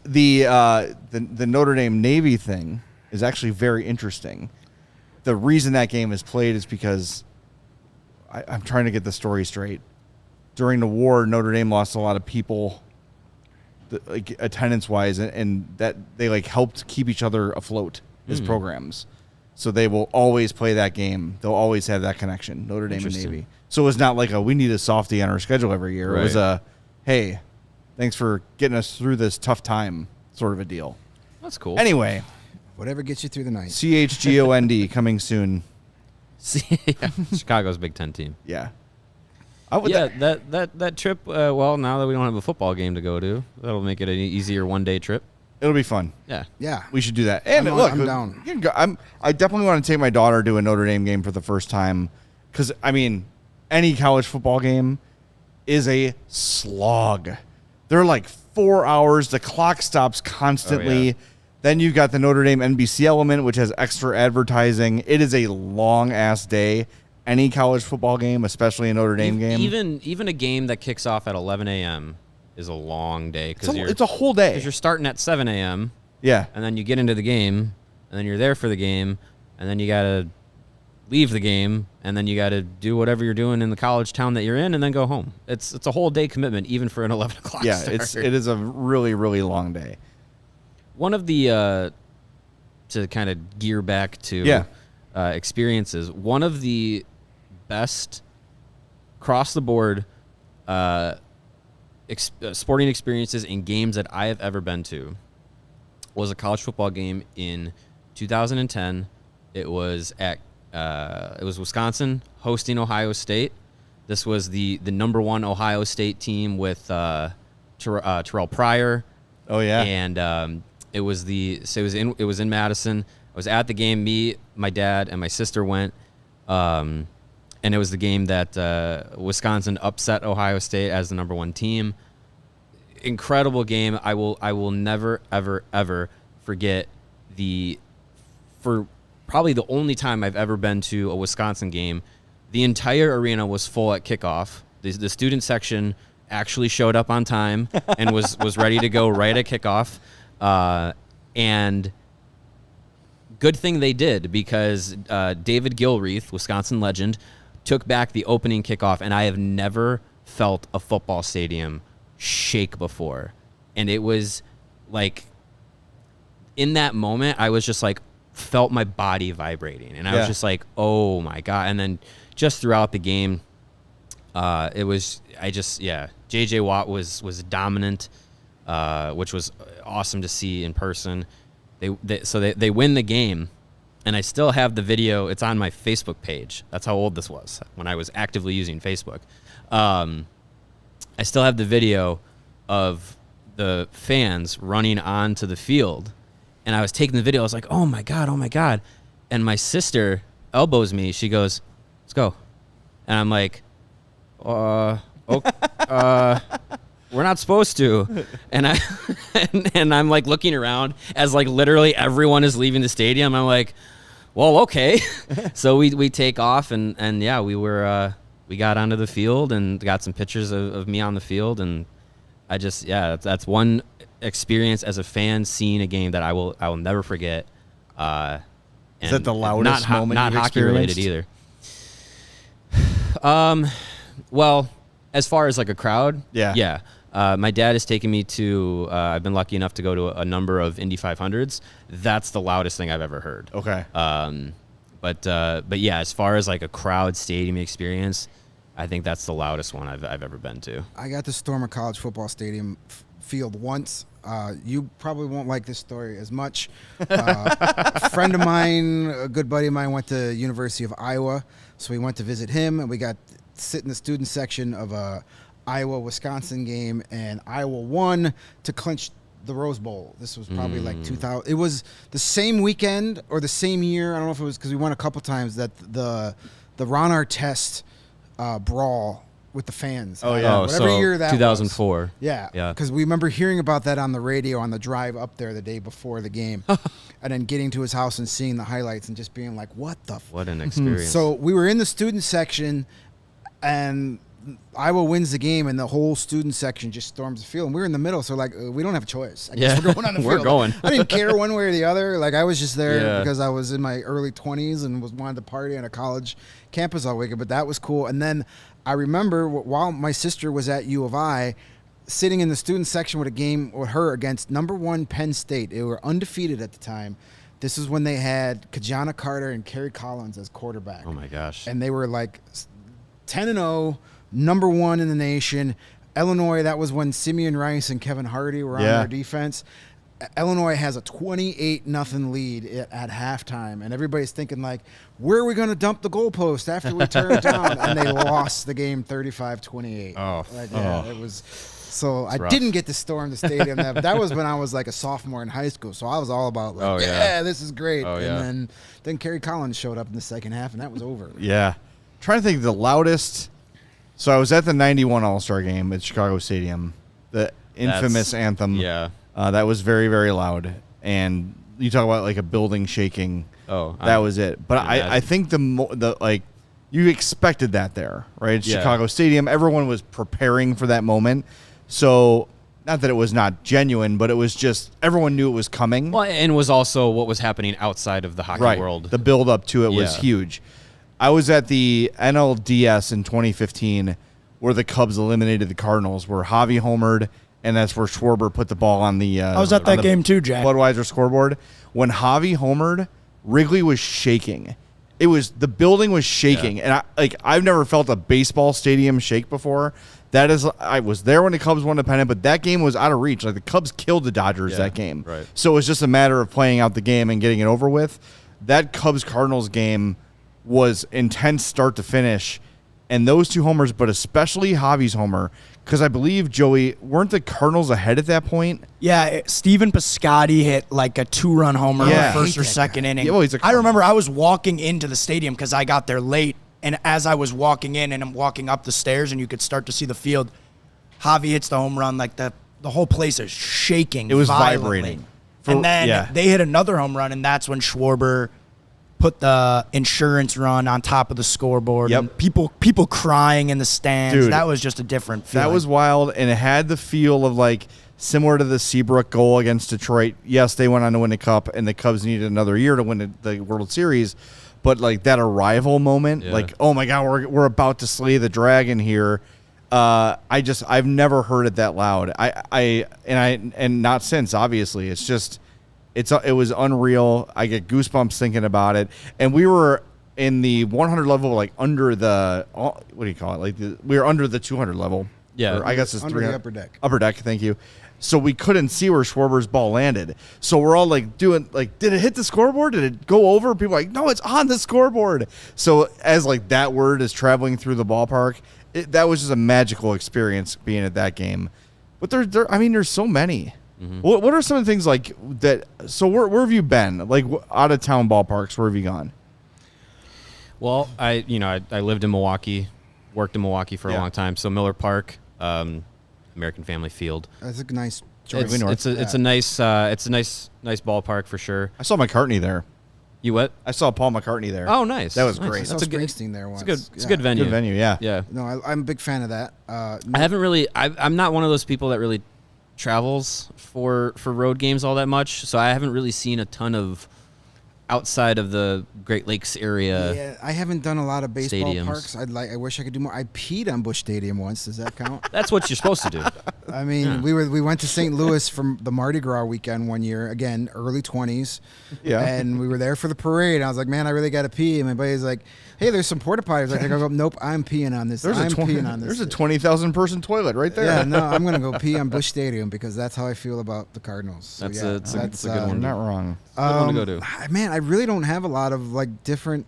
Notre Dame Navy thing is actually very interesting. The reason that game is played is because I'm trying to get the story straight. During the war, Notre Dame lost a lot of people, like attendance-wise, and that they like helped keep each other afloat as programs. So they will always play that game. They'll always have that connection, Notre Dame and Interesting. Navy. So it's not like we need a softie on our schedule every year. It was Right. hey, thanks for getting us through this tough time sort of a deal. That's cool. Anyway, Whatever gets you through the night. CHGOND coming soon. Yeah, Chicago's Big Ten team. Yeah. That trip. Well, now that we don't have a football game to go to, that'll make it an easier one-day trip. It'll be fun. Yeah. We should do that. And look, I'm down. You can go, I definitely want to take my daughter to a Notre Dame game for the first time because, I mean, any college football game is a slog. They're like 4 hours. The clock stops constantly. Oh, yeah. Then you've got the Notre Dame NBC element, which has extra advertising. It is a long-ass day. Any college football game, especially a Notre Dame game. Even a game that kicks off at 11 a.m. is a long day. It's a whole day. Because you're starting at 7 a.m. Yeah. And then you get into the game, and then you're there for the game, and then you got to leave the game, and then you got to do whatever you're doing in the college town that you're in, and then go home. It's a whole day commitment, even for an 11 o'clock start. It is a really, really long day. One of the, to kind of gear back to experiences, one of the best across-the-board sporting experiences in games that I have ever been to was a college football game in 2010. It was Wisconsin hosting Ohio State. This was the number one Ohio State team with Terrell Pryor. Oh yeah, and it was in Madison. I was at the game. Me, my dad, and my sister went. And it was the game that Wisconsin upset Ohio State as the number one team. Incredible game. I will never, ever, ever forget for probably the only time I've ever been to a Wisconsin game. The entire arena was full at kickoff. The student section actually showed up on time and was ready to go right at kickoff. And good thing they did, because David Gilreath, Wisconsin legend, took back the opening kickoff, and I have never felt a football stadium shake before. And it was like, in that moment, I was just like, felt my body vibrating, and I was just like, oh my God. And then just throughout the game, JJ Watt was dominant, which was awesome to see in person. They win the game. And I still have the video. It's on my Facebook page. That's how old this was, when I was actively using Facebook. I still have the video of the fans running onto the field. And I was taking the video. I was like, oh, my God, oh, my God. And my sister elbows me. She goes, let's go. And I'm like, we're not supposed to. And I'm like looking around as like literally everyone is leaving the stadium. I'm like, well, okay. So we take off, and yeah, we got onto the field and got some pictures of me on the field. And I just, that's one experience as a fan, seeing a game that I will never forget. Is that the loudest moment not you've hockey related experienced? either. Well, as far as like a crowd, yeah. My dad has taken me to. I've been lucky enough to go to a number of Indy 500s. That's the loudest thing I've ever heard. Okay. But yeah, as far as like a crowd stadium experience, I think that's the loudest one I've ever been to. I got to storm a college football stadium field once. You probably won't like this story as much. A friend of mine, a good buddy of mine, went to University of Iowa, so we went to visit him, and we got sit in the student section of a Iowa-Wisconsin game, and Iowa won to clinch the Rose Bowl. This was probably like 2000. It was the same weekend or the same year. I don't know if it was because we won a couple times, that the Ron Artest brawl with the fans. Oh, yeah. Whatever year that 2004. was. Yeah. Yeah. Because we remember hearing about that on the radio on the drive up there the day before the game. And then getting to his house and seeing the highlights and just being like, what the What an experience. So we were in the student section, and Iowa wins the game, and the whole student section just storms the field. And we were in the middle, so like, we don't have a choice. I guess we're going on the field. We're going. I didn't care one way or the other. Like, I was just there because I was in my early 20s and wanted to party on a college campus all weekend. But that was cool. And then I remember while my sister was at U of I, sitting in the student section with a game with her against number one Penn State. They were undefeated at the time. This is when they had Kajana Carter and Kerry Collins as quarterback. Oh my gosh. And they were like 10-0, number one in the nation. Illinois, that was when Simeon Rice and Kevin Hardy were on their defense. Illinois has a 28-0 lead at halftime, and everybody's thinking like, where are we going to dump the goalpost after we turn it down? And they lost the game 35-28. Oh. It was. So I rough. didn't get to storm the stadium. That was when I was like a sophomore in high school. So I was all about like, this is great. And then Kerry Collins showed up in the second half, and that was over. Yeah. Trying to think of the loudest. So I was at the 91 All-Star game at Chicago Stadium. The infamous anthem. Yeah. That was very, very loud. And you talk about like a building shaking. Oh. That was it. But I think you expected that there, right? It's Chicago Stadium. Everyone was preparing for that moment. So, not that it was not genuine, but it was just everyone knew it was coming. Well, and was also what was happening outside of the hockey world. The build up to it was huge. I was at the NLDS in 2015 where the Cubs eliminated the Cardinals, where Javi homered, and that's where Schwarber put the ball on the I was at that game too, Jack. Budweiser scoreboard. When Javi homered, Wrigley was shaking. The building was shaking, and I've never felt a baseball stadium shake before. I was there when the Cubs won the pennant, but that game was out of reach. Like the Cubs killed the Dodgers that game, right. So it was just a matter of playing out the game and getting it over with. That Cubs Cardinals game was intense start to finish, and those two homers, but especially Javi's homer, because I believe, Joey, weren't the Cardinals ahead at that point? Yeah, Steven Piscotty hit like a 2-run homer in the first or second inning. Yeah, well, I remember I was walking into the stadium because I got there late, and as I was walking in and I'm walking up the stairs and you could start to see the field, Javi hits the home run. Like the whole place is shaking. It was violently. vibrating. And then they hit another home run, and that's when Schwarber put the insurance run on top of the scoreboard. Yep. And people crying in the stands. Dude, that was just a different feeling. That was wild, and it had the feel of like similar to the Seabrook goal against Detroit. Yes, they went on to win the Cup, and the Cubs needed another year to win the World Series. But like that arrival moment, like, oh my God, we're about to slay the dragon here. I've never heard it that loud. And not since, obviously. It's just it was unreal. I get goosebumps thinking about it. And we were in the 100 level, like under the what do you call it? Like we were under the 200 level. Yeah, or I guess it's under 300. the upper deck. Upper deck, thank you. So we couldn't see where Schwarber's ball landed. So we're all like doing like, did it hit the scoreboard? Did it go over? People are like, no, it's on the scoreboard. So as like that word is traveling through the ballpark, that was just a magical experience being at that game. But there's so many. Mm-hmm. What are some of the things like that? So where have you been? Like out of town ballparks, where have you gone? Well, I lived in Milwaukee, worked in Milwaukee for a long time. So Miller Park, American Family Field. That's a nice. It's a nice ballpark for sure. I saw McCartney there. You what? I saw Paul McCartney there. Oh, nice. That was nice. great. I saw Springsteen there once. It's a good venue. Good venue, yeah. Yeah. No, I'm a big fan of that. I haven't really. I'm not one of those people that really travels for road games all that much, so I haven't really seen a ton of outside of the Great Lakes area. Yeah, I haven't done a lot of baseball stadiums. parks. I wish I could do more. I peed on Busch Stadium once. Does that count? That's what you're supposed to do. I mean, we went to St. Louis from the Mardi Gras weekend one year. Again, early 20s. Yeah. And we were there for the parade. I was like, man, I really got to pee. And my buddy's like, hey, there's some porta potties. I go, nope, I'm peeing on this. There's a 20,000 person toilet right there. Yeah, no, I'm gonna go pee on Busch Stadium because that's how I feel about the Cardinals. So, That's that's a good one. Not wrong. Good one to go to. Man, I really don't have a lot of like different.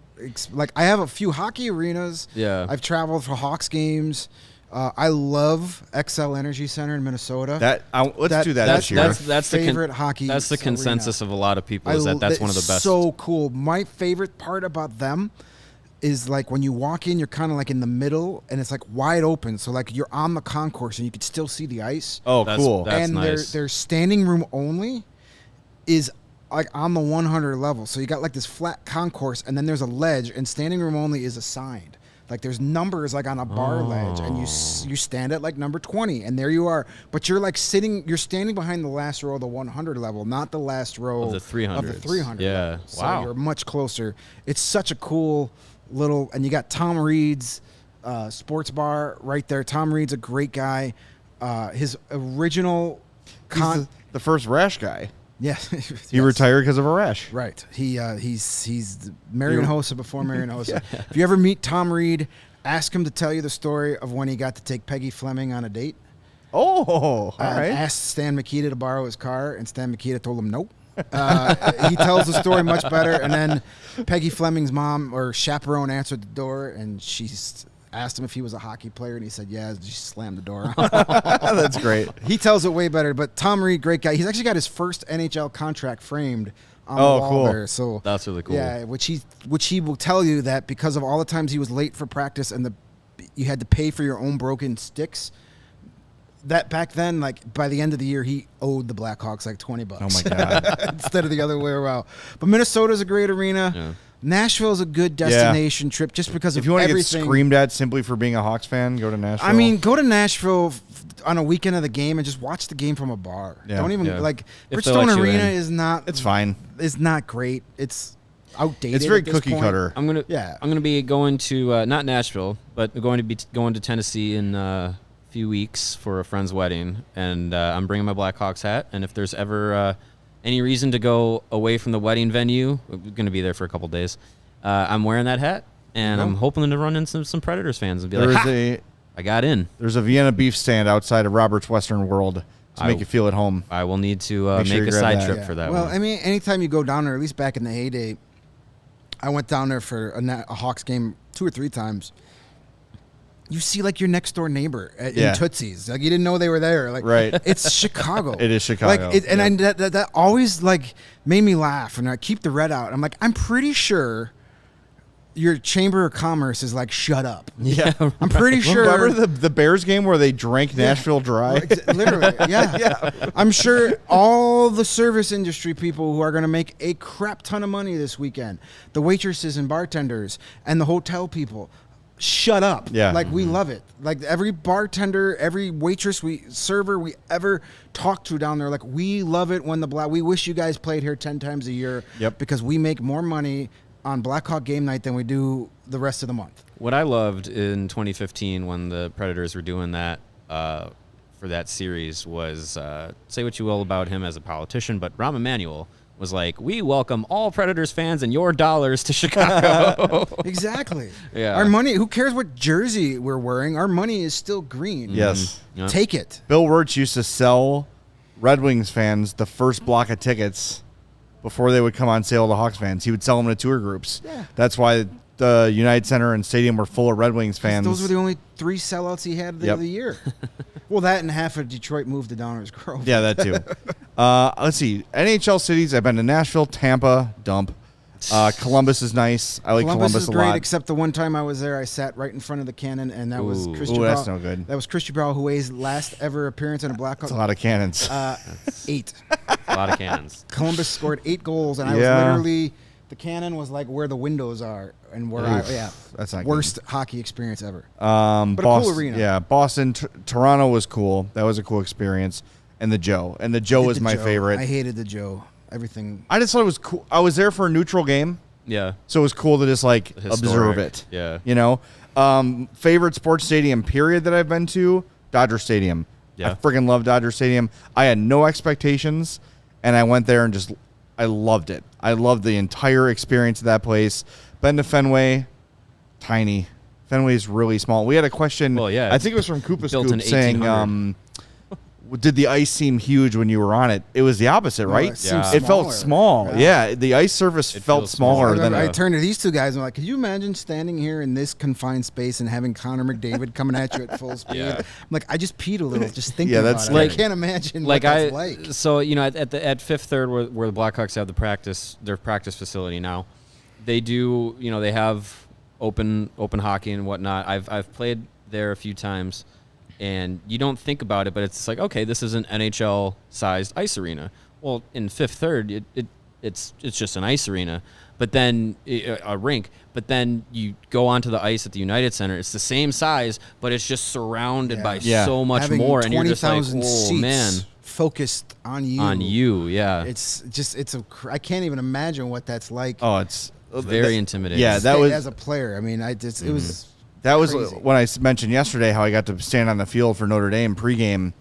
Like I have a few hockey arenas. Yeah. I've traveled for Hawks games. I love XL Energy Center in Minnesota. Let's do that this year. That's favorite the hockey. That's the consensus of a lot of people. Is that's one of the best. So cool. My favorite part about them is like when you walk in, you're kind of like in the middle, and it's like wide open. So like you're on the concourse, and you could still see the ice. Oh, cool. That's and nice. their standing room only is like on the 100 level. So you got like this flat concourse, and then there's a ledge, and standing room only is assigned. Like there's numbers like on a bar ledge, and you stand at like number 20, and there you are. But you're like you're standing behind the last row of the 100 level, not the last row Of the 300s. Of the 300. Yeah. level. So Wow. you're much closer. It's such a cool little, and you got Tom Reed's sports bar right there. Tom Reed's a great guy. His original He's the first rash guy. Yes. He retired because of a rash. Right. He's Marion Hossa before Marion Hossa. If you ever meet Tom Reed, ask him to tell you the story of when he got to take Peggy Fleming on a date. Oh, all right. Asked Stan Mikita to borrow his car, and Stan Mikita told him nope. He tells the story much better. And then Peggy Fleming's mom or chaperone answered the door, and she asked him if he was a hockey player, and he said, yeah, she slammed the door. That's great. He tells it way better. But Tom Reed, great guy. He's actually got his first NHL contract framed on the wall cool. there. So That's really cool. yeah, which he will tell you that because of all the times he was late for practice and you had to pay for your own broken sticks. That back then, like by the end of the year, he owed the Blackhawks like $20. Oh my God. Instead of the other way around. But Minnesota's a great arena. Yeah. Nashville's a good destination trip just because If of you want to get everything. screamed at simply for being a Hawks fan, go to Nashville. I mean, go to Nashville on a weekend of the game and just watch the game from a bar. Yeah. Don't even Yeah. like If they Bridgestone let you Arena in. is not. it's fine. Is not great. It's outdated. It's very at this cookie point. cutter. I'm gonna be going to not Nashville, but going to Tennessee in a few weeks for a friend's wedding, and I'm bringing my Blackhawks hat. And if there's ever any reason to go away from the wedding venue, we're going to be there for a couple days. I'm wearing that hat, and I'm hoping to run into some Predators fans and be like, "Ha! I got in." There's a Vienna beef stand outside of Robert's Western World to make you feel at home. I will need to Make sure make you a grab side that. trip Yeah. for that well, one. I mean, anytime you go down there, at least back in the heyday, I went down there for a Hawks game 2 or 3 times. You see like your next door neighbor in Tootsie's. Like you didn't know they were there. Like Right. it's Chicago. It is Chicago. Like that always like made me laugh. And I keep the red out. I'm like, I'm pretty sure your Chamber of Commerce is like, shut up. Yeah. I'm pretty sure. Remember the Bears game where they drank Nashville dry? Literally, yeah. I'm sure all the service industry people who are going to make a crap ton of money this weekend, the waitresses and bartenders and the hotel people, shut up. Yeah. Like, we love it. Like, every bartender, every waitress, server we ever talked to down there, like, we love it when we wish you guys played here 10 times a year. Yep. Because we make more money on Blackhawk game night than we do the rest of the month. What I loved in 2015 when the Predators were doing that for that series was, say what you will about him as a politician, but Rahm Emanuel was like, we welcome all Predators fans and your dollars to Chicago. Exactly. Yeah. Our money, who cares what jersey we're wearing? Our money is still green. Yes. Yeah. Take it. Bill Wirtz used to sell Red Wings fans the first block of tickets before they would come on sale to Hawks fans. He would sell them to tour groups. Yeah. That's why the United Center and Stadium were full of Red Wings fans. Those were the only 3 sellouts he had of the year. Well, that and half of Detroit moved to Downers Grove. Yeah, that too. Let's see. NHL cities. I've been to Nashville, Tampa, dump. Columbus is nice. I like Columbus Columbus is a great, lot. except the one time I was there, I sat right in front of the cannon, and that was Ooh. Christian Ooh, that's Brown. no good. That was Christian Brown, Huey's last ever appearance in a Blackhawk. That's a lot of cannons. 8. A lot of cannons. Columbus scored 8 goals, and I was Yeah. literally, the cannon was like where the windows are, and where that's not worst hockey experience ever. But a cool arena. Yeah, Boston, Toronto was cool. That was a cool experience. And the Joe was my favorite. I hated the Joe. Everything. I just thought it was cool. I was there for a neutral game, Yeah. so it was cool to just like observe Historic. it. Yeah. You know, favorite sports stadium period that I've been to, Dodger Stadium. Yeah. I freaking love Dodger Stadium. I had no expectations, and I went there and I loved it. I loved the entire experience of that place. Been to Fenway, tiny. Fenway is really small. We had a question. Well, yeah, I think it was from Koopa built in Scoop saying, 1800. did the ice seem huge when you were on it? It was the opposite, No, right? it seemed It felt smaller. small. Yeah, the ice surface felt feels smaller smaller. than I turned to these two guys and I'm like, could you imagine standing here in this confined space and having Connor McDavid coming at you at full speed? Yeah. I'm like, I just peed a little just thinking Yeah, about that's it. like- I can't imagine Like what that's like. so you know at Fifth Third where the Blackhawks have their practice facility now, they do they have open hockey and whatnot. I've played there a few times, and you don't think about it, but it's like, okay, this is an NHL sized ice arena. Well, in Fifth Third, it's just an ice arena, but then a rink. But then you go onto the ice at the United Center. It's the same size, but it's just surrounded by Yeah. so much Having more, and you're just like, 20,000 oh seats man, focused on you. on you, yeah. I can't even imagine what that's like. Oh, it's Very intimidating. Yeah, that was as a player. I mean, it was. that was crazy. when I mentioned yesterday how I got to stand on the field for Notre Dame pregame.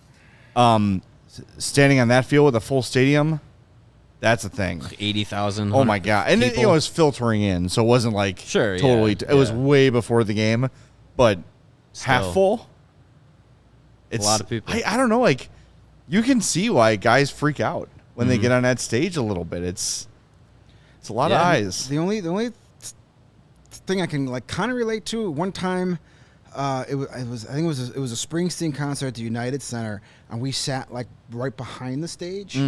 Standing on that field with a full stadium, that's a thing. 80,000. Oh my god! And it people. was filtering in, so it wasn't like Sure, totally. yeah, It was yeah. way before the game, but half Still. full. a lot of people. I don't know. Like, you can see why guys freak out when they get on that stage a little bit. It's a lot of eyes. The only thing I can like kind of relate to, one time, it was a Springsteen concert at the United Center, and we sat like right behind the stage.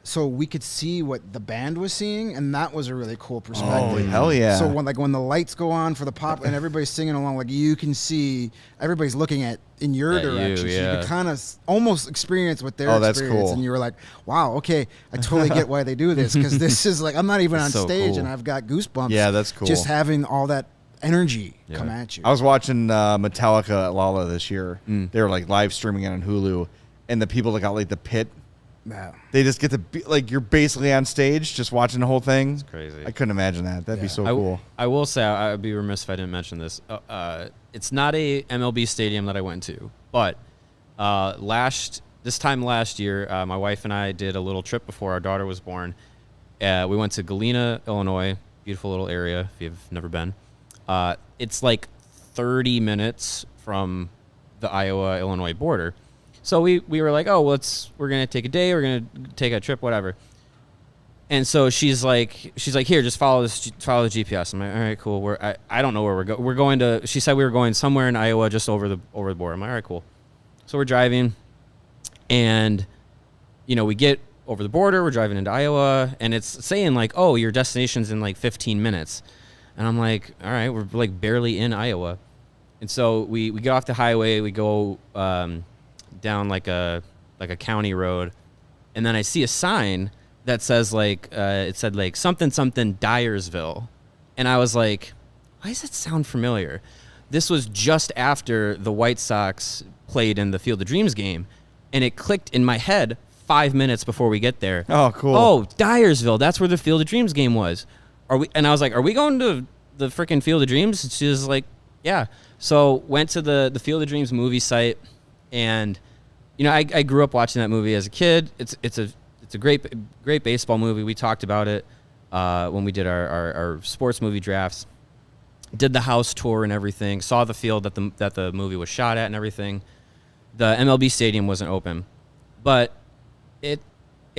So we could see what the band was seeing, and that was a really cool perspective. Oh, hell yeah. So when the lights go on for the pop and everybody's singing along, like you can see everybody's looking in your direction. So you can kind of almost experience what their that's experience. cool. And you were like, wow, okay, I totally get why they do this, because this is like, I'm not even on so stage cool. and I've got goosebumps. Yeah, that's cool. Just having all that energy come at you. I was watching Metallica at Lolla this year. They were like live streaming it on Hulu, and the people that got like the pit, Yeah. they just get to be like, you're basically on stage just watching the whole thing. It's crazy. I couldn't imagine that. That'd be so I, cool. I will say, I would be remiss if I didn't mention this. It's not a MLB stadium that I went to, but this time last year, my wife and I did a little trip before our daughter was born. We went to Galena, Illinois, beautiful little area if you've never been. It's like 30 minutes from the Iowa-Illinois border. So we were like, oh, we're going to take a day, we're going to take a trip, whatever. And so she's like, here, just follow the GPS. I'm like, all right, cool. I don't know where we're going. We're going to, she said we were going somewhere in Iowa, just over the border. I'm like, all right, cool. So we're driving, and, we get over the border, we're driving into Iowa, and it's saying like, oh, your destination's in like 15 minutes. And I'm like, all right, we're like barely in Iowa. And so we get off the highway, we go down like a county road, and then I see a sign that says like it said like something Dyersville, and I was like, why does that sound familiar? This was just after the White Sox played in the Field of Dreams game, and it clicked in my head 5 minutes before we get there. Oh, cool. Oh, Dyersville, that's where the Field of Dreams game was. And I was like, are we going to the freaking Field of Dreams? And she was like, yeah. So went to the Field of Dreams movie site, and I grew up watching that movie as a kid. It's a great baseball movie. We talked about it when we did our sports movie drafts. Did the house tour and everything. Saw the field that the movie was shot at and everything. The MLB stadium wasn't open, but it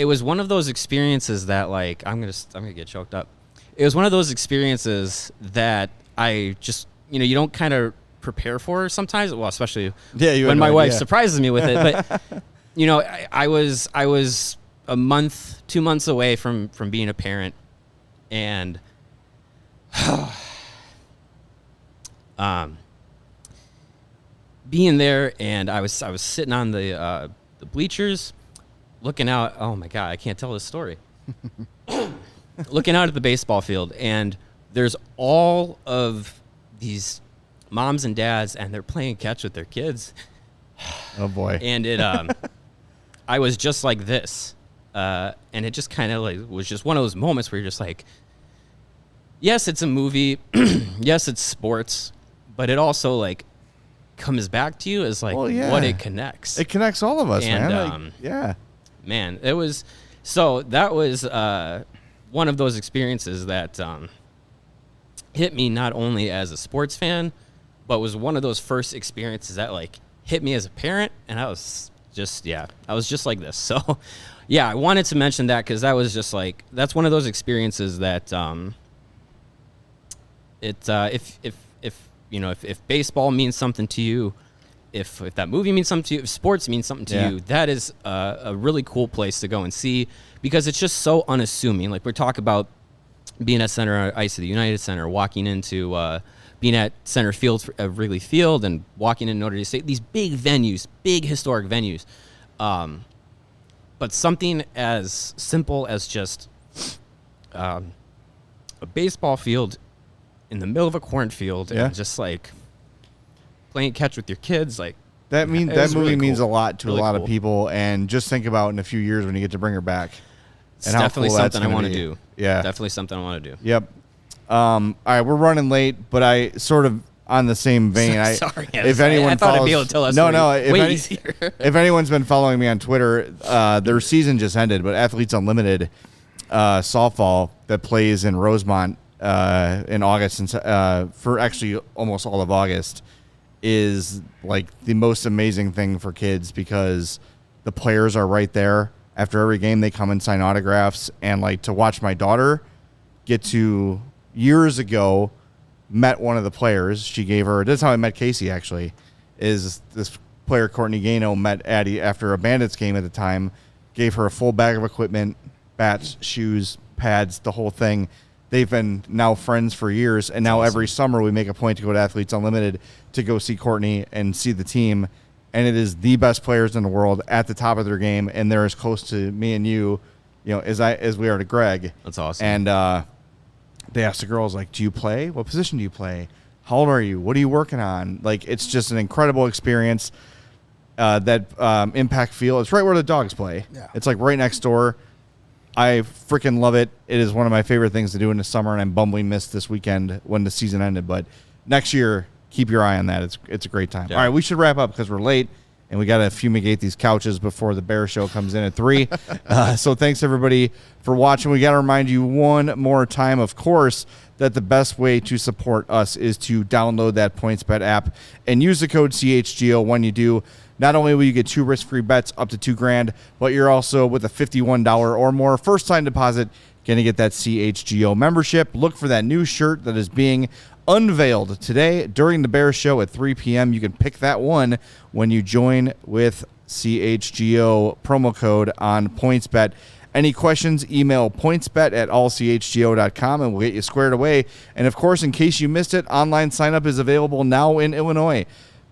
was one of those experiences that, like, I'm gonna get choked up. It was one of those experiences that I just you don't kind of prepare for sometimes. Well, especially when my wife surprises me with it. But I was a month, 2 months away from being a parent, and being there, and I was sitting on the bleachers, looking out. Oh my God, I can't tell this story. Looking out at the baseball field, and there's all of these moms and dads, and they're playing catch with their kids. Oh boy. And it I was just like this, and it just kind of like was just one of those moments where you're just like, yes, it's a movie, yes, it's sports, but it also like comes back to you as like what it connects. It connects all of us, And, man. Like, man, it was that was one of those experiences that hit me not only as a sports fan, but was one of those first experiences that like hit me as a parent, and I was just like this. So yeah, I wanted to mention that because that was just like, that's one of those experiences that if baseball means something to you, if that movie means something to you, if sports means something to you, that is a really cool place to go and see, because it's just so unassuming. Like, we talk about being at center ice of the United Center, walking into being at center field of Wrigley Field, and walking in Notre Dame State, these big venues, big historic venues. But something as simple as just a baseball field in the middle of a cornfield, and just like playing catch with your kids, like that movie really means cool. a lot to Really a lot cool. of people, and just think about in a few years when you get to bring her back. It's and how definitely cool that's something I gonna want to be. do. Yeah, Definitely something I want to do. Yep. All right, we're running late, but I sort of on the same vein. Sorry, if anyone I thought follows, I'd be able to tell us way easier. If anyone's been following me on Twitter, their season just ended, but Athletes Unlimited softball that plays in Rosemont in August, and for actually almost all of August, is like the most amazing thing for kids because the players are right there. After every game, they come and sign autographs. And like to watch my daughter get to years ago met one of the players. She gave her. That's how I met Casey. Actually, is this player Courtney Gano met Addie after a Bandits game at the time. Gave her a full bag of equipment, bats, shoes, pads, the whole thing. They've been now friends for years, and now every summer we make a point to go to Athletes Unlimited to go see Courtney and see the team. And it is the best players in the world at the top of their game, and they're as close to me and you as we are to Greg. That's awesome. And they asked the girls, like, do you play? What position do you play? How old are you? What are you working on? Like, it's just an incredible experience. That Impact Field, it's right where the Dogs play. Yeah. It's like right next door. I freaking love it. It is one of my favorite things to do in the summer, and I'm bumbling missed this weekend when the season ended. But next year, keep your eye on that. It's a great time. Yeah. All right, we should wrap up because we're late, and we got to fumigate these couches before the Bear Show comes in at 3. So thanks, everybody, for watching. We got to remind you one more time, of course, that the best way to support us is to download that PointsBet app and use the code CHGO when you do. Not only will you get 2 risk-free bets up to $2,000, but you're also, with a $51 or more first-time deposit, going to get that CHGO membership. Look for that new shirt that is being unveiled today during the Bears Show at 3 p.m. You can pick that one when you join with CHGO promo code on PointsBet. Any questions, email pointsbet@allchgo.com, and we'll get you squared away. And, of course, in case you missed it, online sign-up is available now in Illinois.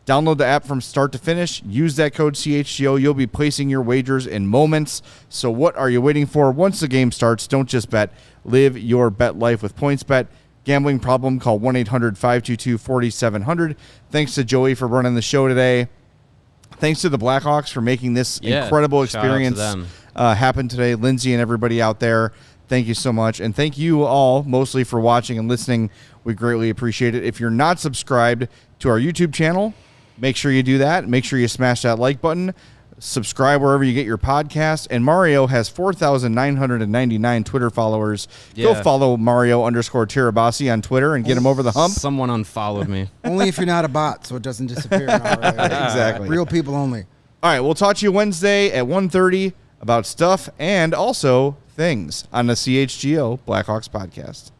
Download the app from start to finish. Use that code CHGO. You'll be placing your wagers in moments. So what are you waiting for? Once the game starts, don't just bet. Live your bet life with PointsBet. Gambling problem? Call 1-800-522-4700. Thanks to Joey for running the show today. Thanks to the Blackhawks for making this incredible experience happen today. Lindsay and everybody out there, thank you so much. And thank you all mostly for watching and listening. We greatly appreciate it. If you're not subscribed to our YouTube channel, make sure you do that. Make sure you smash that like button. Subscribe wherever you get your podcast. And Mario has 4,999 Twitter followers. Yeah. Go follow Mario_Tirabassi on Twitter and get him over the hump. Someone unfollowed me. Only if you're not a bot, so it doesn't disappear. Exactly. Real people only. All right, we'll talk to you Wednesday at 1:30 about stuff and also things on the CHGO Blackhawks podcast.